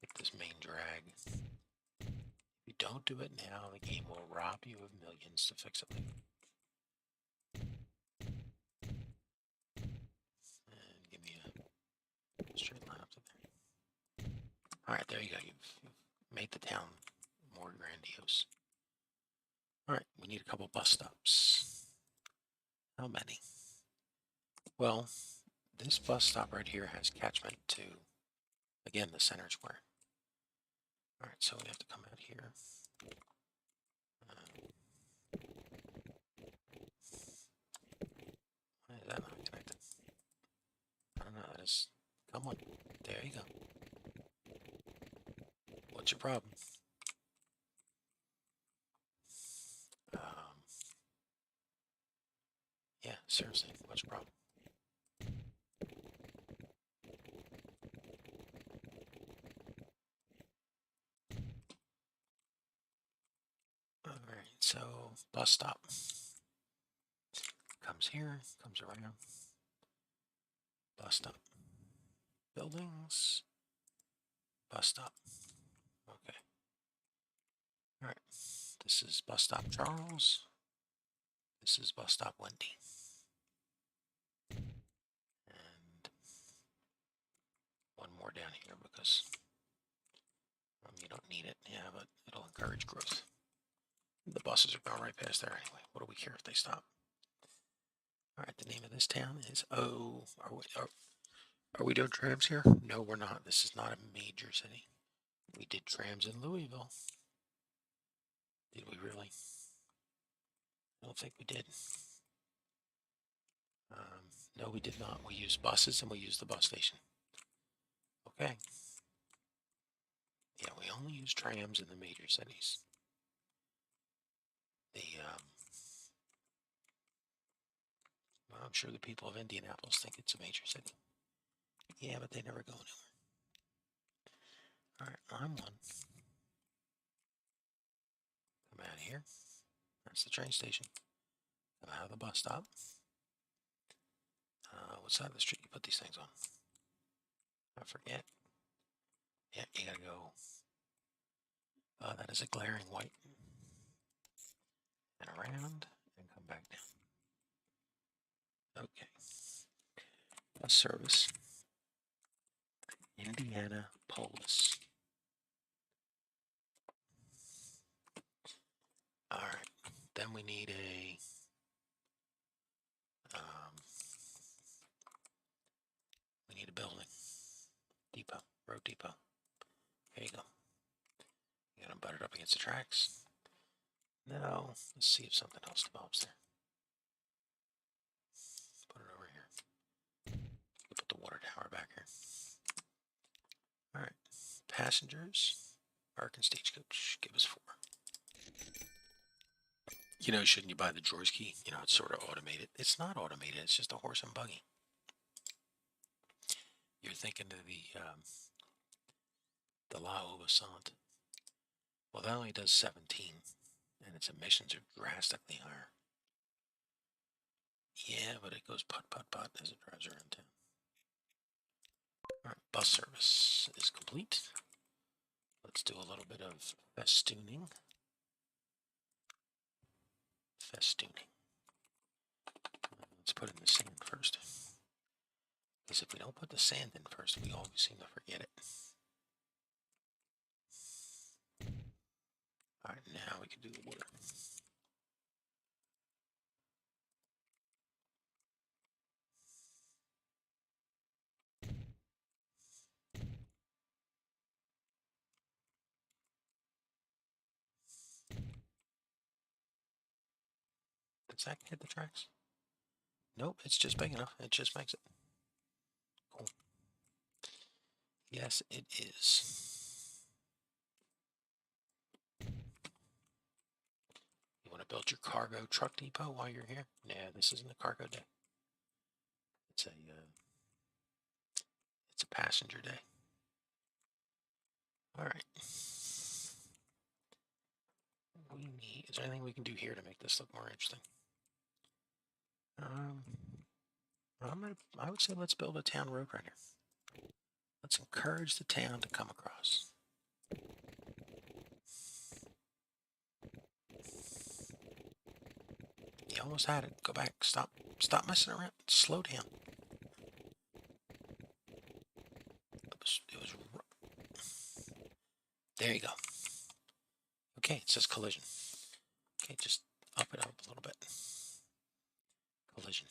S1: Get this main drag. If you don't do it now, the game will rob you of millions to fix it later. And give me a straight line up to there. Alright, there you go. You've made the town more grandiose. Alright, we need a couple bus stops. How many? Well, this bus stop right here has catchment to, again, the center square. Alright, so we have to come out here. Why is that not connected? I don't know, that is, come on, there you go. What's your problem? Yeah, seriously, what's your problem? Alright, so bus stop. Comes here, comes around. Bus stop. Buildings. Bus stop. Okay. Alright, this is bus stop Charles. This is bus stop Wendy. And one more down here because I'm You don't need it, yeah, but it'll encourage growth. The buses are going right past there anyway. What do we care if they stop? All right, the name of this town is are we doing trams here? No, we're not. This is not a major city. We did trams in Louisville. Did we really? I don't think we did. No, we did not. We used buses and we used the bus station. Okay. Yeah, we only use trams in the major cities. Well, I'm sure the people of Indianapolis think it's a major city. Yeah, but they never go anywhere. All right, I'm one. Come out of here. That's the train station. Come out of the bus stop. What side of the street you put these things on? I forget. Yeah, you gotta go. That is a glaring white. And around and come back down. Okay. Bus service. Indianapolis. All right. Then we need a building. Depot. Road depot. There you go. You got them buttered up against the tracks. Now, let's see if something else develops there. Put it over here. Put the water tower back here. All right. Passengers. Ark and stagecoach. Give us 4. You know, shouldn't you buy the drawers key? You know, it's sort of automated. It's not automated. It's just a horse and buggy. You're thinking of the La Obasant. Well, that only does 17, and its emissions are drastically higher. Yeah, but it goes putt, putt, putt as it drives around town. All right, bus service is complete. Let's do a little bit of festooning. Let's put in the sand first. Because if we don't put the sand in first, we always seem to forget it. All right, now we can do the water. Does that hit the tracks? Nope, it's just big enough. It just makes it. Cool. Yes, it is. You want to build your cargo truck depot while you're here? Yeah, this isn't a cargo day. It's a passenger day. All right. Is there anything we can do here to make this look more interesting? I would say let's build a town road right here. Let's encourage the town to come across. You almost had it. Go back. Stop messing around. Slow down. There you go. Okay, it says collision. Okay, just up it up a little bit. Collision.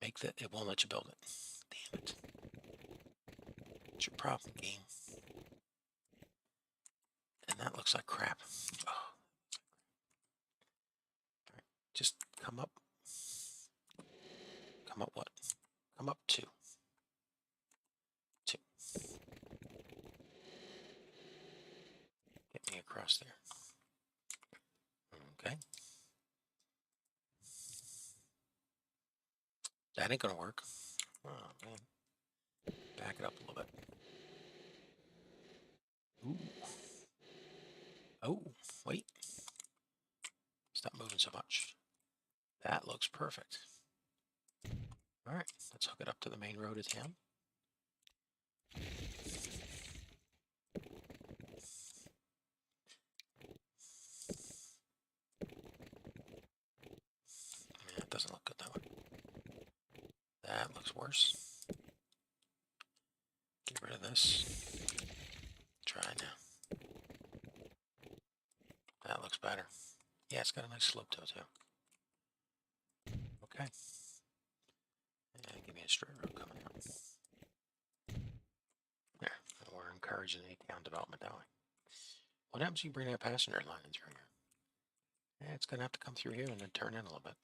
S1: It won't let you build it. Damn it. What's your problem, game? And that looks like crap. Oh. All right, just come up. Come up what? Come up 2. 2. Get me across there. Okay. That ain't gonna work. Oh, man. Back it up a little bit. Ooh. Oh, wait. Stop moving so much. That looks perfect. All right, let's hook it up to the main road of town. Yeah, it doesn't look good that way. That looks worse. Get rid of this. try it now. That looks better. Yeah, it's got a nice slope to it too. Okay. And give me a straight road coming out. There. We're encouraging the town development that way. What happens if you bring that passenger line in through here? Yeah, it's going to have to come through here and then turn in a little bit.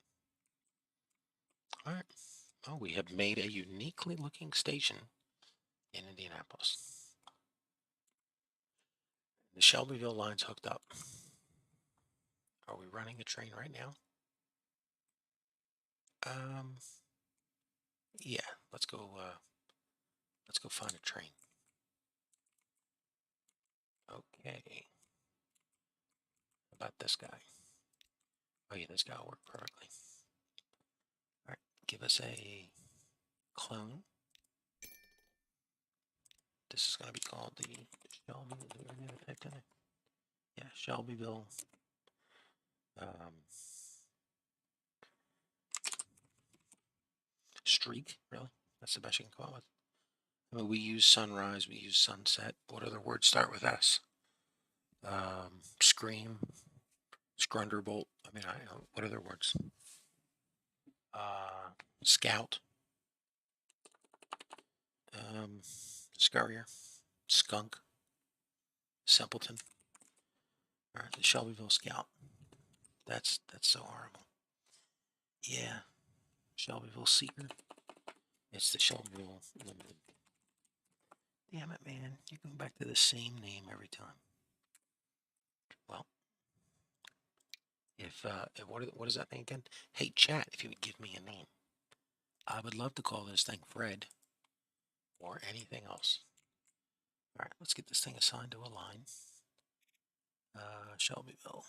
S1: All right. Oh, we have made a uniquely looking station in Indianapolis. The Shelbyville line's hooked up. Are we running a train right now? Yeah. Let's go find a train. Okay. How about this guy? Oh yeah, this guy will work perfectly. All right, give us a clone. This is going to be called the Shelbyville. Yeah, Shelbyville. Streak, really? That's the best you can come up with. I mean, we use sunrise, we use sunset. What other words start with S? Scream, Scrunderbolt. I mean, what other words? Scout. Scurrier. Skunk. Simpleton. All right, the Shelbyville Scout. That's so horrible. Yeah. Shelbyville Seeker. It's the Shelbyville Limited. Damn it, man. You're going back to the same name every time. Well, what is that thing again? Hey, chat, if you would give me a name. I would love to call this thing Fred or anything else. All right, let's get this thing assigned to a line. Shelbyville.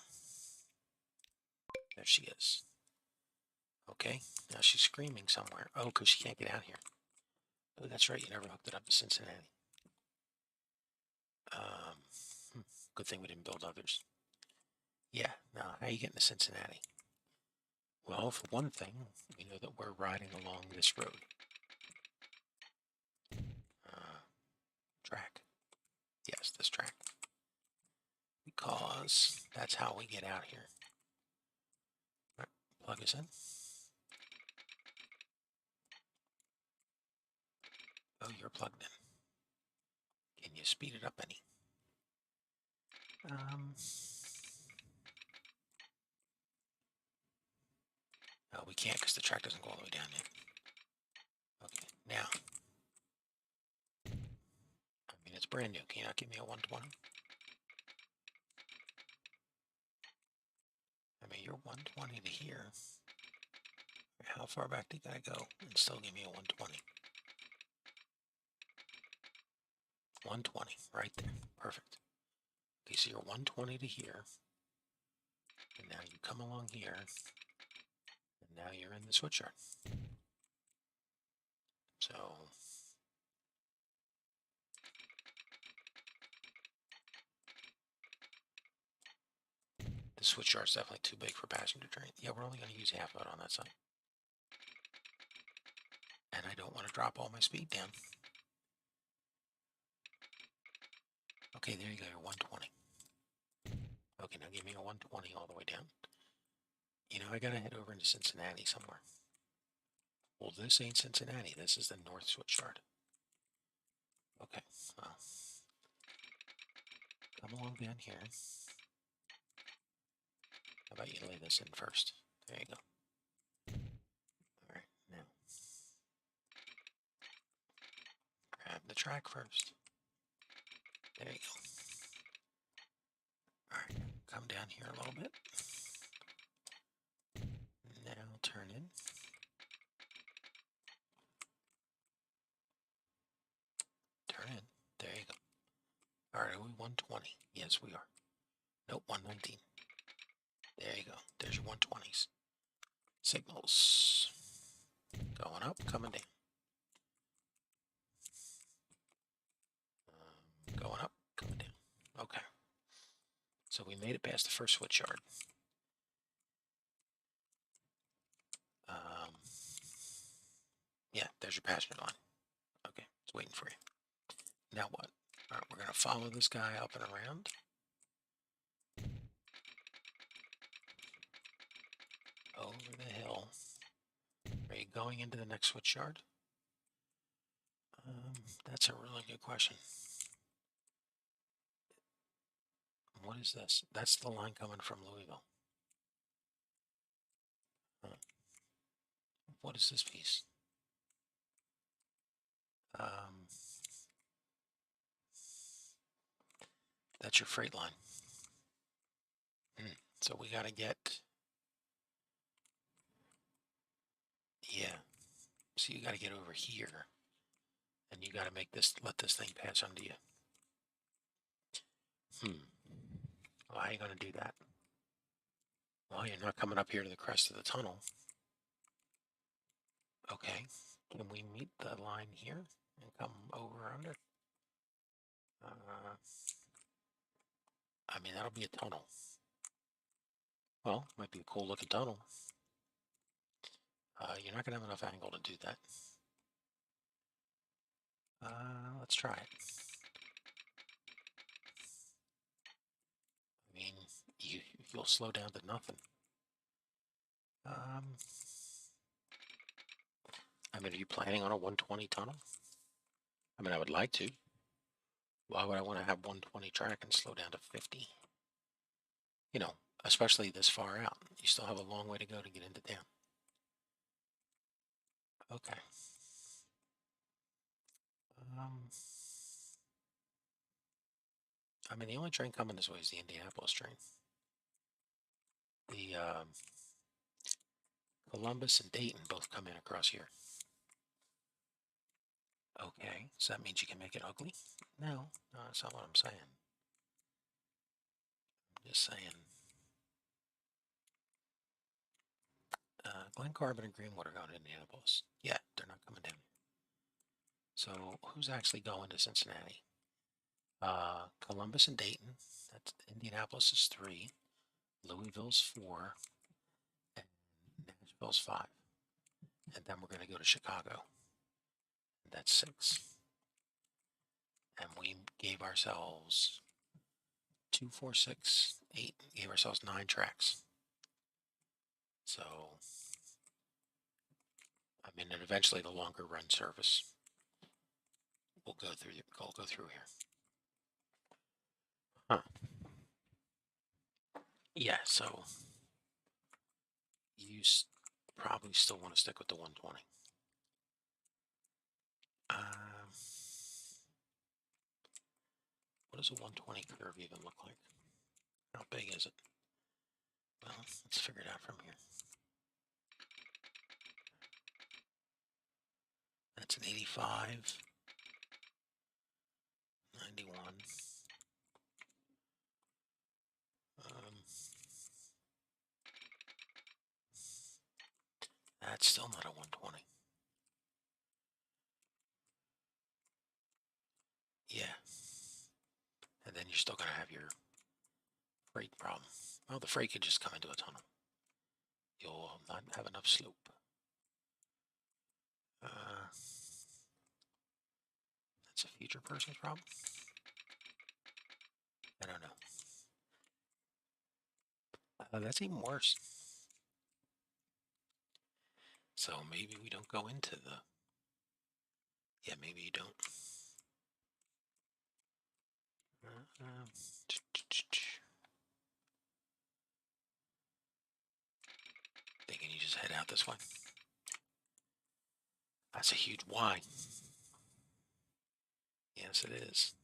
S1: There she is. Okay, now she's screaming somewhere. Oh, because she can't get out here. Oh, that's right, you never hooked it up to Cincinnati. Good thing we didn't build others. Yeah, now how are you getting to Cincinnati? Well, for one thing, we know that we're riding along this road. Track. Yes, this track. Because that's how we get out here. All right, plug us in. Oh, you're plugged in. Can you speed it up any? No, we can't because the track doesn't go all the way down yet. Okay, now. I mean, it's brand new. Can you not give me a 120? I mean, you're 120 to here. How far back do you gotta go and still give me a 120? 120, right there. Perfect. Okay, so you're 120 to here. And now you come along here. And now you're in the switch yard. So the switch yard's definitely too big for passenger train. Yeah, we're only going to use half of it on that side. And I don't want to drop all my speed down. Okay, there you go, you're 120. Okay, now give me a 120 all the way down. You know, I gotta head over into Cincinnati somewhere. Well, this ain't Cincinnati. This is the North Switch Yard. Okay, well, come along down here. How about you lay this in first? There you go. All right, now grab the track first. There you go. All right, come down here a little bit. Now turn in. Turn in. There you go. All right, are we 120? Yes, we are. Nope, 119. There you go. There's your 120s. Signals. Going up, coming down. Going up, coming down. Okay. So we made it past the first switch yard. Yeah, there's your passenger line. Okay, it's waiting for you. Now what? All right, we're going to follow this guy up and around. Over the hill. Are you going into the next switch yard? That's a really good question. What is this? That's the line coming from Louisville. What is this piece? That's your freight line. So we got to get, yeah. So you got to get over here, and you got to make this, let this thing pass under you. Well, how are you going to do that? Well, you're not coming up here to the crest of the tunnel. Okay, can we meet the line here and come over under? I mean, that'll be a tunnel. Well, might be a cool looking tunnel. You're not going to have enough angle to do that. Let's try it. I mean, you'll slow down to nothing. I mean, are you planning on a 120 tunnel? I mean, I would like to. Why would I want to have 120 track and slow down to 50? You know, especially this far out. You still have a long way to go to get into town. Okay. I mean, the only train coming this way is the Indianapolis train. The Columbus and Dayton both come in across here. Okay, so that means you can make it ugly? No, that's not what I'm saying. I'm just saying. Glen Carbon and Greenwood are going to Indianapolis. Yeah, they're not coming down here. So who's actually going to Cincinnati? Columbus and Dayton. That's Indianapolis is 3. Louisville's 4. And Nashville's 5. And then we're going to go to Chicago. That's 6. And we gave ourselves 2, 4, 6, 8. Gave ourselves 9 tracks. So, I mean, and eventually the longer run service will go through here. Huh. Yeah, so you probably still want to stick with the 120. What does a 120 curve even look like? How big is it? Well, let's figure it out from here. That's an 85, 91. That's still not a 120. Yeah. And then you're still going to have your freight problem. Well, the freight could just come into a tunnel. You'll not have enough slope. That's a future person's problem? I don't know. That's even worse. So maybe we don't go into the... Yeah, maybe you don't. Thinking you just head out this way. That's a huge Y. Yes, it is.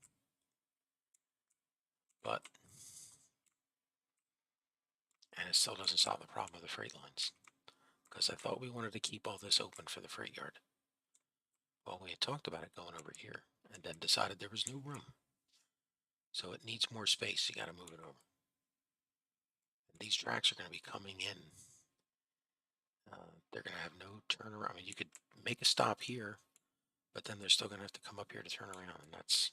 S1: But, and it still doesn't solve the problem of the freight lines. Because I thought we wanted to keep all this open for the freight yard. Well, we had talked about it going over here, and then decided there was no room. So it needs more space. You got to move it over. And these tracks are going to be coming in. They're going to have no turnaround. I mean, you could make a stop here, but then they're still going to have to come up here to turn around, and that's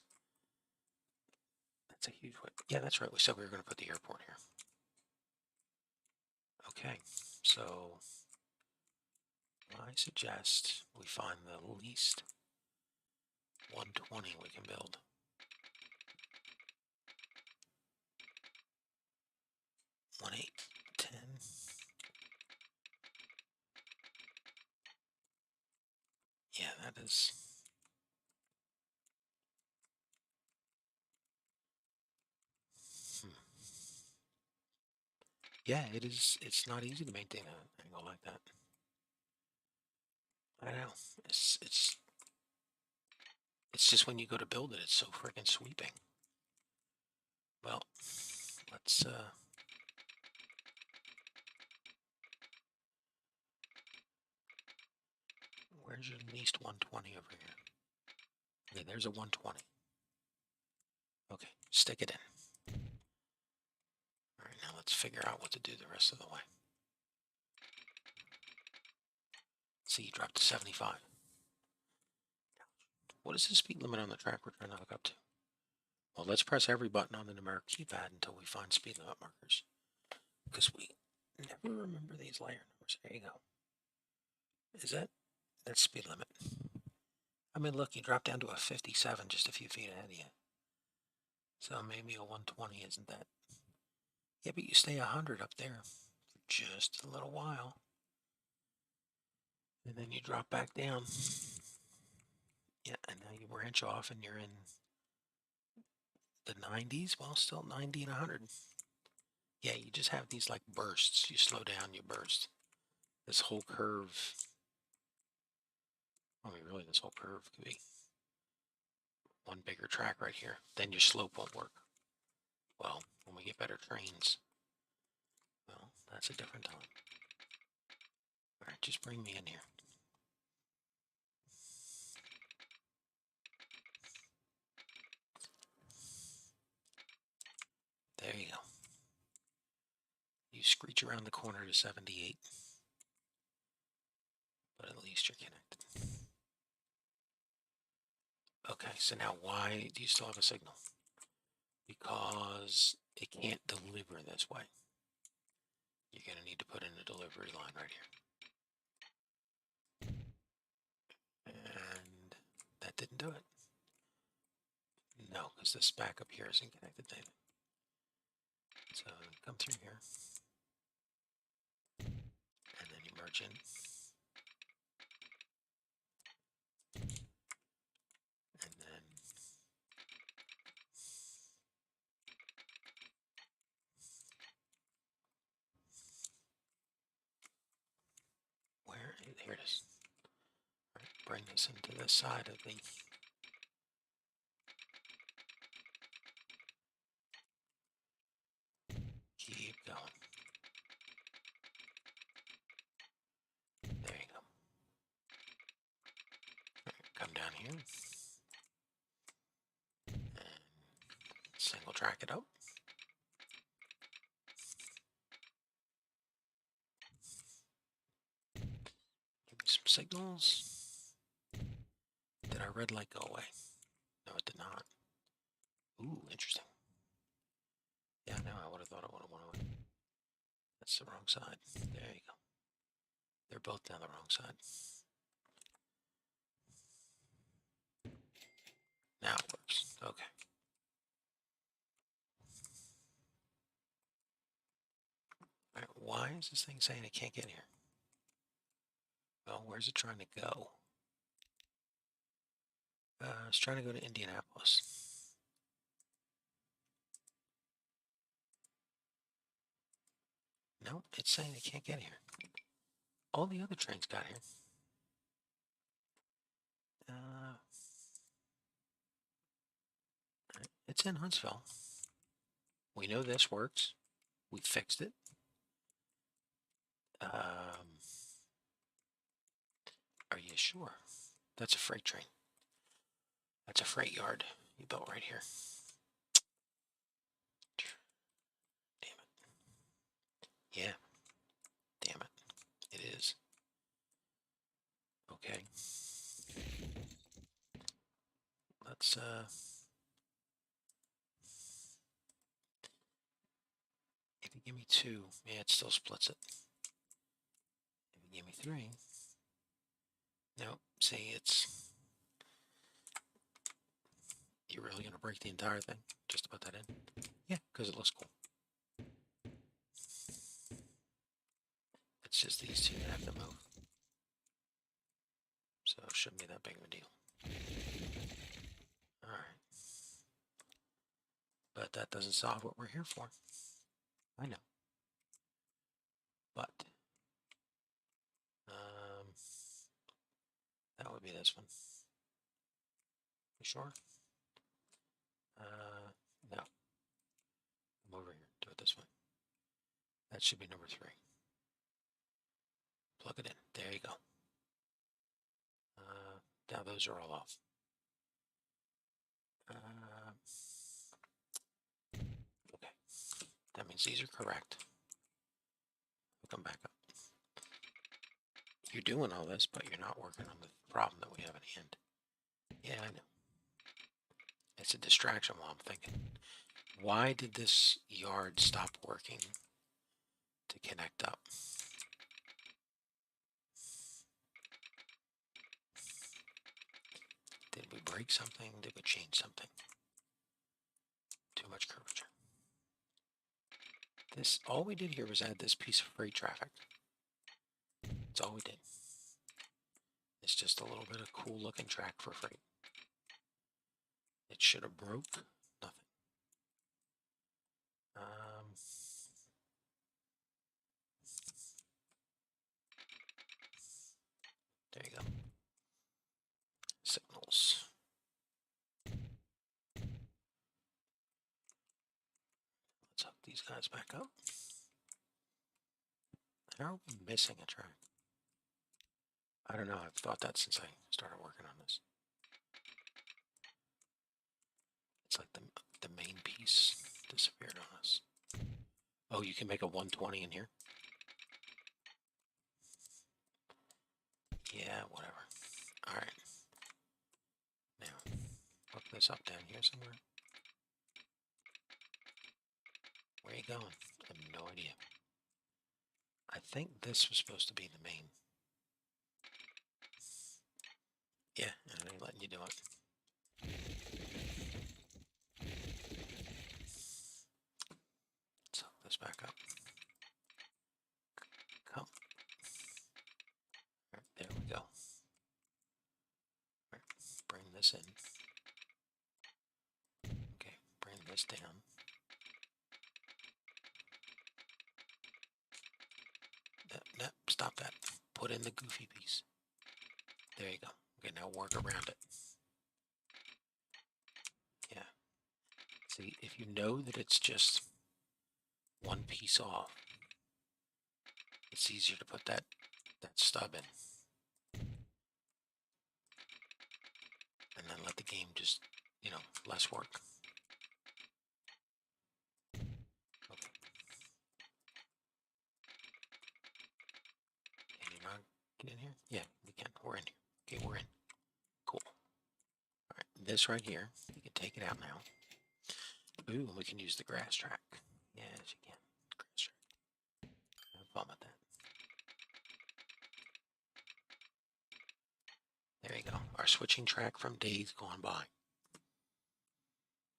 S1: a huge way. Yeah, that's right. We said we were going to put the airport here. Okay, so I suggest we find the least 120 we can build. 1, 8, 10. Yeah, that is. Yeah, it is. It's not easy to maintain an angle like that. I know. It's just when you go to build it, it's so freaking sweeping. Well, let's where's your least 120 over here? Okay, there's a 120. Okay, stick it in. All right, now let's figure out what to do the rest of the way. See, you dropped to 75. What is the speed limit on the track we're trying to hook up to? Well, let's press every button on the numeric keypad until we find speed limit markers. Because we never remember these layer numbers. There you go. Is that's speed limit? I mean, look, you dropped down to a 57 just a few feet ahead of you. So maybe a 120 isn't that. Yeah, but you stay 100 up there for just a little while. And then you drop back down. Yeah, and now you branch off and you're in the 90s. Well, still 90 and 100. Yeah, you just have these like bursts. You slow down, you burst. This whole curve. I mean, really, this whole curve could be one bigger track right here. Then your slope won't work. Well, when we get better trains, well, that's a different time. All right, just bring me in here. There you go. You screech around the corner to 78, but at least you're connected. Okay, so now why do you still have a signal? Because it can't deliver this way. You're going to need to put in a delivery line right here. And that didn't do it. No, because this back up here isn't connected to anything. So come through here. And then you merge in. And then here it is. All right, bring this into the side of the keep going. There you go. Right, come down here and single track it up. Give me some signals. Did our red light go away? No, it did not. Ooh, interesting. Yeah, no, I would have thought it would have went away. That's the wrong side. There you go. They're both down the wrong side. Now it works. Okay. All right, why is this thing saying it can't get here? Well, where's it trying to go? It's trying to go to Indianapolis. No, it's saying it can't get here. All the other trains got here. It's in Huntsville. We know this works. We fixed it. Are you sure? That's a freight train. That's a freight yard you built right here. Damn it. Yeah. Damn it. It is. Okay. Let's, if you give me 2, yeah, it still splits it. If you give me 3, no, see, you're really going to break the entire thing just to put that in? Yeah, because it looks cool. It's just these two that have to move. So it shouldn't be that big of a deal. Alright. But that doesn't solve what we're here for. I know. But that would be this one. You sure? No. Come over here. Do it this way. That should be number 3. Plug it in. There you go. Now those are all off. Okay. That means these are correct. We'll come back up. You're doing all this, but you're not working on the problem that we have at hand. Yeah, I know. It's a distraction while I'm thinking. Why did this yard stop working to connect up? Did we break something? Did we change something? Too much curvature. This, all we did here was add this piece of freight traffic. That's all we did. It's just a little bit of cool looking track for freight. It should have broke nothing. There you go. Signals. Let's hook these guys back up. How are we missing a track? I don't know. I've thought that since I started working on this. It's like the main piece disappeared on us. Oh, you can make a 120 in here? Yeah, whatever. Alright. Now, hook this up down here somewhere. Where are you going? I have no idea. I think this was supposed to be the main. Yeah, I ain't letting you do it. Let's hook this back up. Come. Right, there we go. Right, bring this in. Okay, bring this down. No, stop that. Put in the goofy piece. There you go. Okay, now work around it. Yeah. See, if you know that it's just one piece off, it's easier to put that stub in. And then let the game just, less work. Okay. Can you not get in here? Yeah, we can. We're in here. Okay, we're in. Cool. All right, this right here, you can take it out now. Ooh, and we can use the grass track. Yes, you can. Grass track. Have fun with that. There you go. Our switching track from days gone by.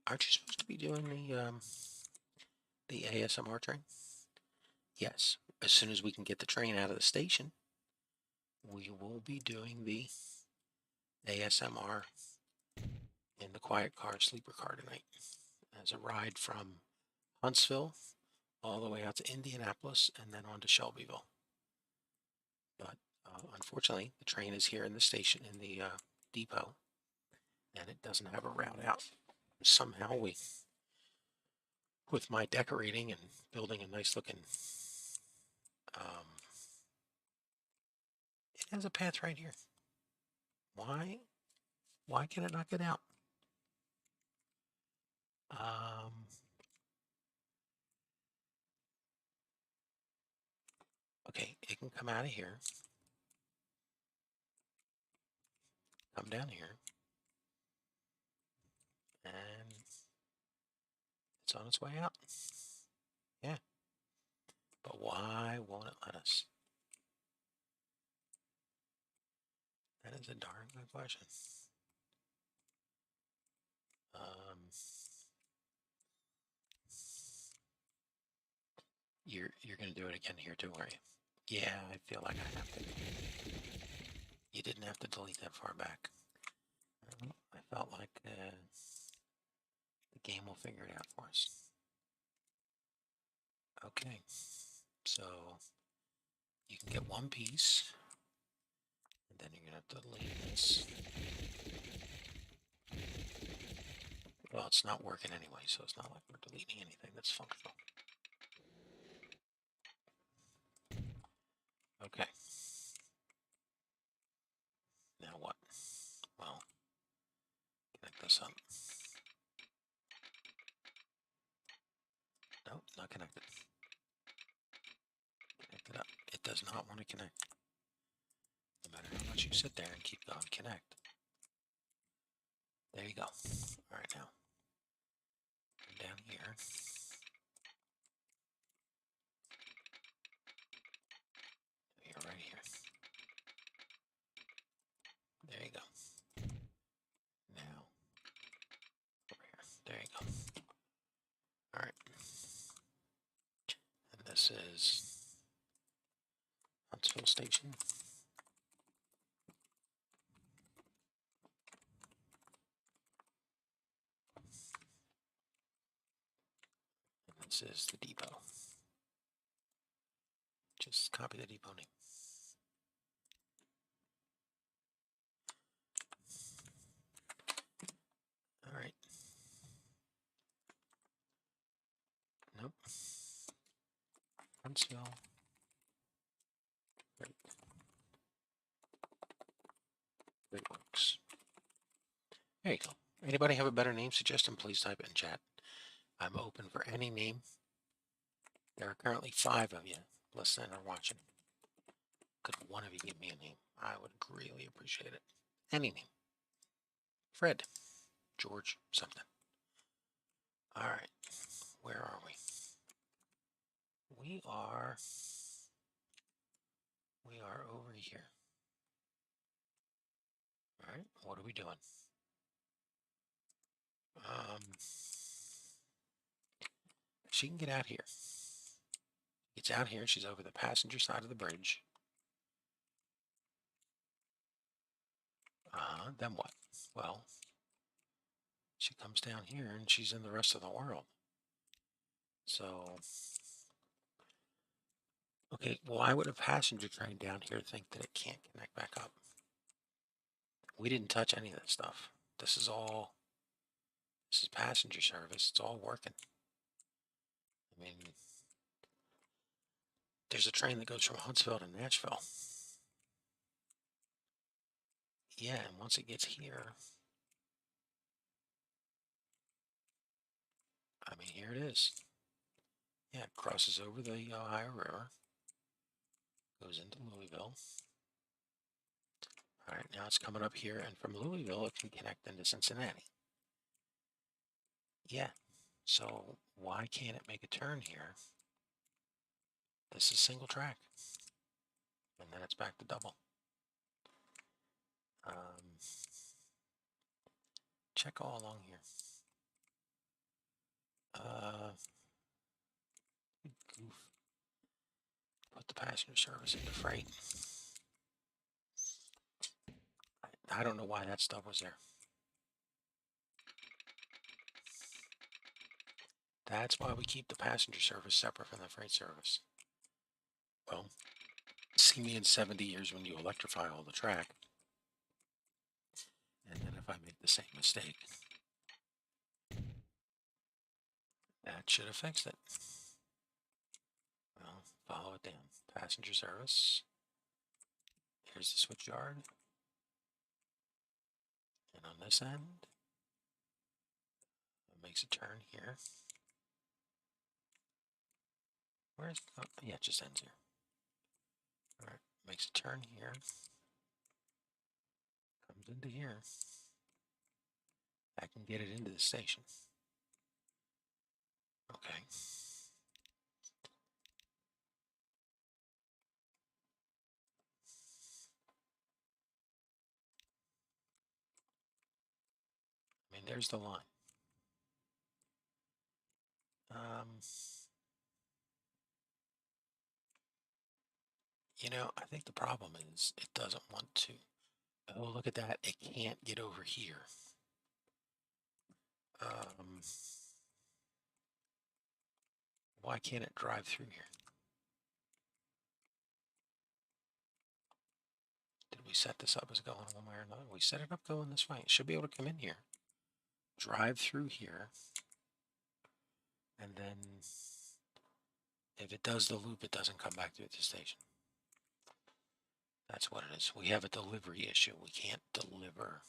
S1: Aren't you supposed to be doing the ASMR train? Yes. As soon as we can get the train out of the station, we will be doing the ASMR in the quiet car, sleeper car tonight, as a ride from Huntsville all the way out to Indianapolis and then on to Shelbyville. But unfortunately, the train is here in the station, in the depot, and it doesn't have a route out. Somehow we, with my decorating and building a nice looking, it has a path right here. Why can it not get out? Okay, it can come out of here, come down here, and it's on its way out. Yeah. But why won't it let us? That is a darn good question. You're going to do it again here too, are you? Yeah, I feel like I have to. You didn't have to delete that far back. I felt like the game will figure it out for us. Okay, so you can get one piece, and then you're gonna have to delete this. Well, it's not working anyway, so it's not like we're deleting anything that's functional. Okay. Now what? Well, connect this up. Nope, not connected. Connect it up. It does not want to connect. No matter how much you sit there and keep going, connect. There you go. All right, now. Down here. You're right here. There you go. Now, over here. There you go. All right. And this is Huntsville Station. And this is the depot. Just copy the depot name. All right. Nope. Huntsville. Great. Great works. There you go. Anybody have a better name suggestion? Please type it in chat. I'm open for any name. There are currently 5 of you listening or watching. Could one of you give me a name? I would greatly appreciate it. Any name. Fred. George. Something. All right. Where are we? We are over here. All right. What are we doing? She can get out here. Gets out here. She's over the passenger side of the bridge. Then what? Well, she comes down here and she's in the rest of the world. So, okay, why would a passenger train down here think that it can't connect back up? We didn't touch any of that stuff. This is passenger service. It's all working. I mean, there's a train that goes from Huntsville to Nashville. Yeah, and once it gets here, I mean, here it is. Yeah, it crosses over the Ohio River, goes into Louisville. All right, now it's coming up here, and from Louisville, it can connect into Cincinnati. Yeah, so why can't it make a turn here? This is single track, and then it's back to double. Check all along here. Goof. Put the passenger service into freight. I don't know why that stuff was there. That's why we keep the passenger service separate from the freight service. Well, see me in 70 years when you electrify all the track. And then if I make the same mistake, that should have fixed it. Well, follow it down. Passenger service. Here's the switch yard. And on this end, it makes a turn here. Where's, oh, yeah, it just ends here. All right, makes a turn here. Comes into here. I can get it into the station. Okay. I mean, there's the line. You know, I think the problem is it doesn't want to. Oh, look at that. It can't get over here. Why can't it drive through here? Did we set this up as going one way or another? We set it up going this way. It should be able to come in here, drive through here, and then if it does the loop, it doesn't come back through the station. That's what it is. We have a delivery issue. We can't deliver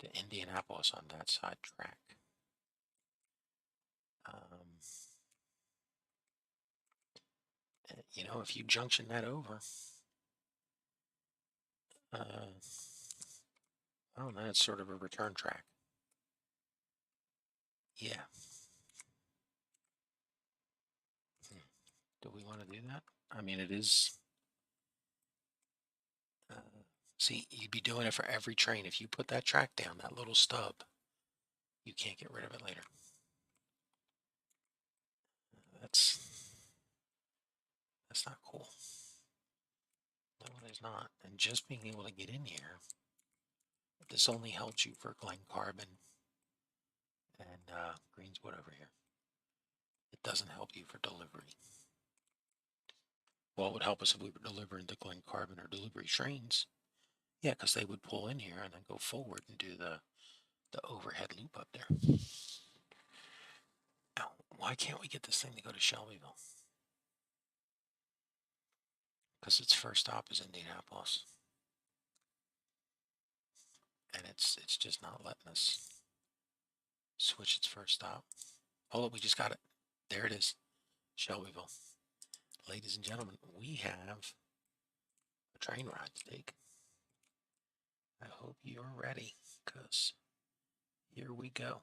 S1: to Indianapolis on that side track. You know, if you junction that over, oh, then it's sort of a return track. Yeah. Do we want to do that? I mean, it is. See, you'd be doing it for every train. If you put that track down, that little stub, you can't get rid of it later. That's not cool. No, it is not. And just being able to get in here, this only helps you for Glen Carbon and Greenswood over here. It doesn't help you for delivery. Well, it would help us if we were delivering to Glen Carbon or delivery trains. Yeah, because they would pull in here and then go forward and do the overhead loop up there. Now, why can't we get this thing to go to Shelbyville? Because its first stop is Indianapolis. And it's just not letting us switch its first stop. Hold up, we just got it. There it is. Shelbyville. Ladies and gentlemen, we have a train ride to take. I hope you're ready, because here we go.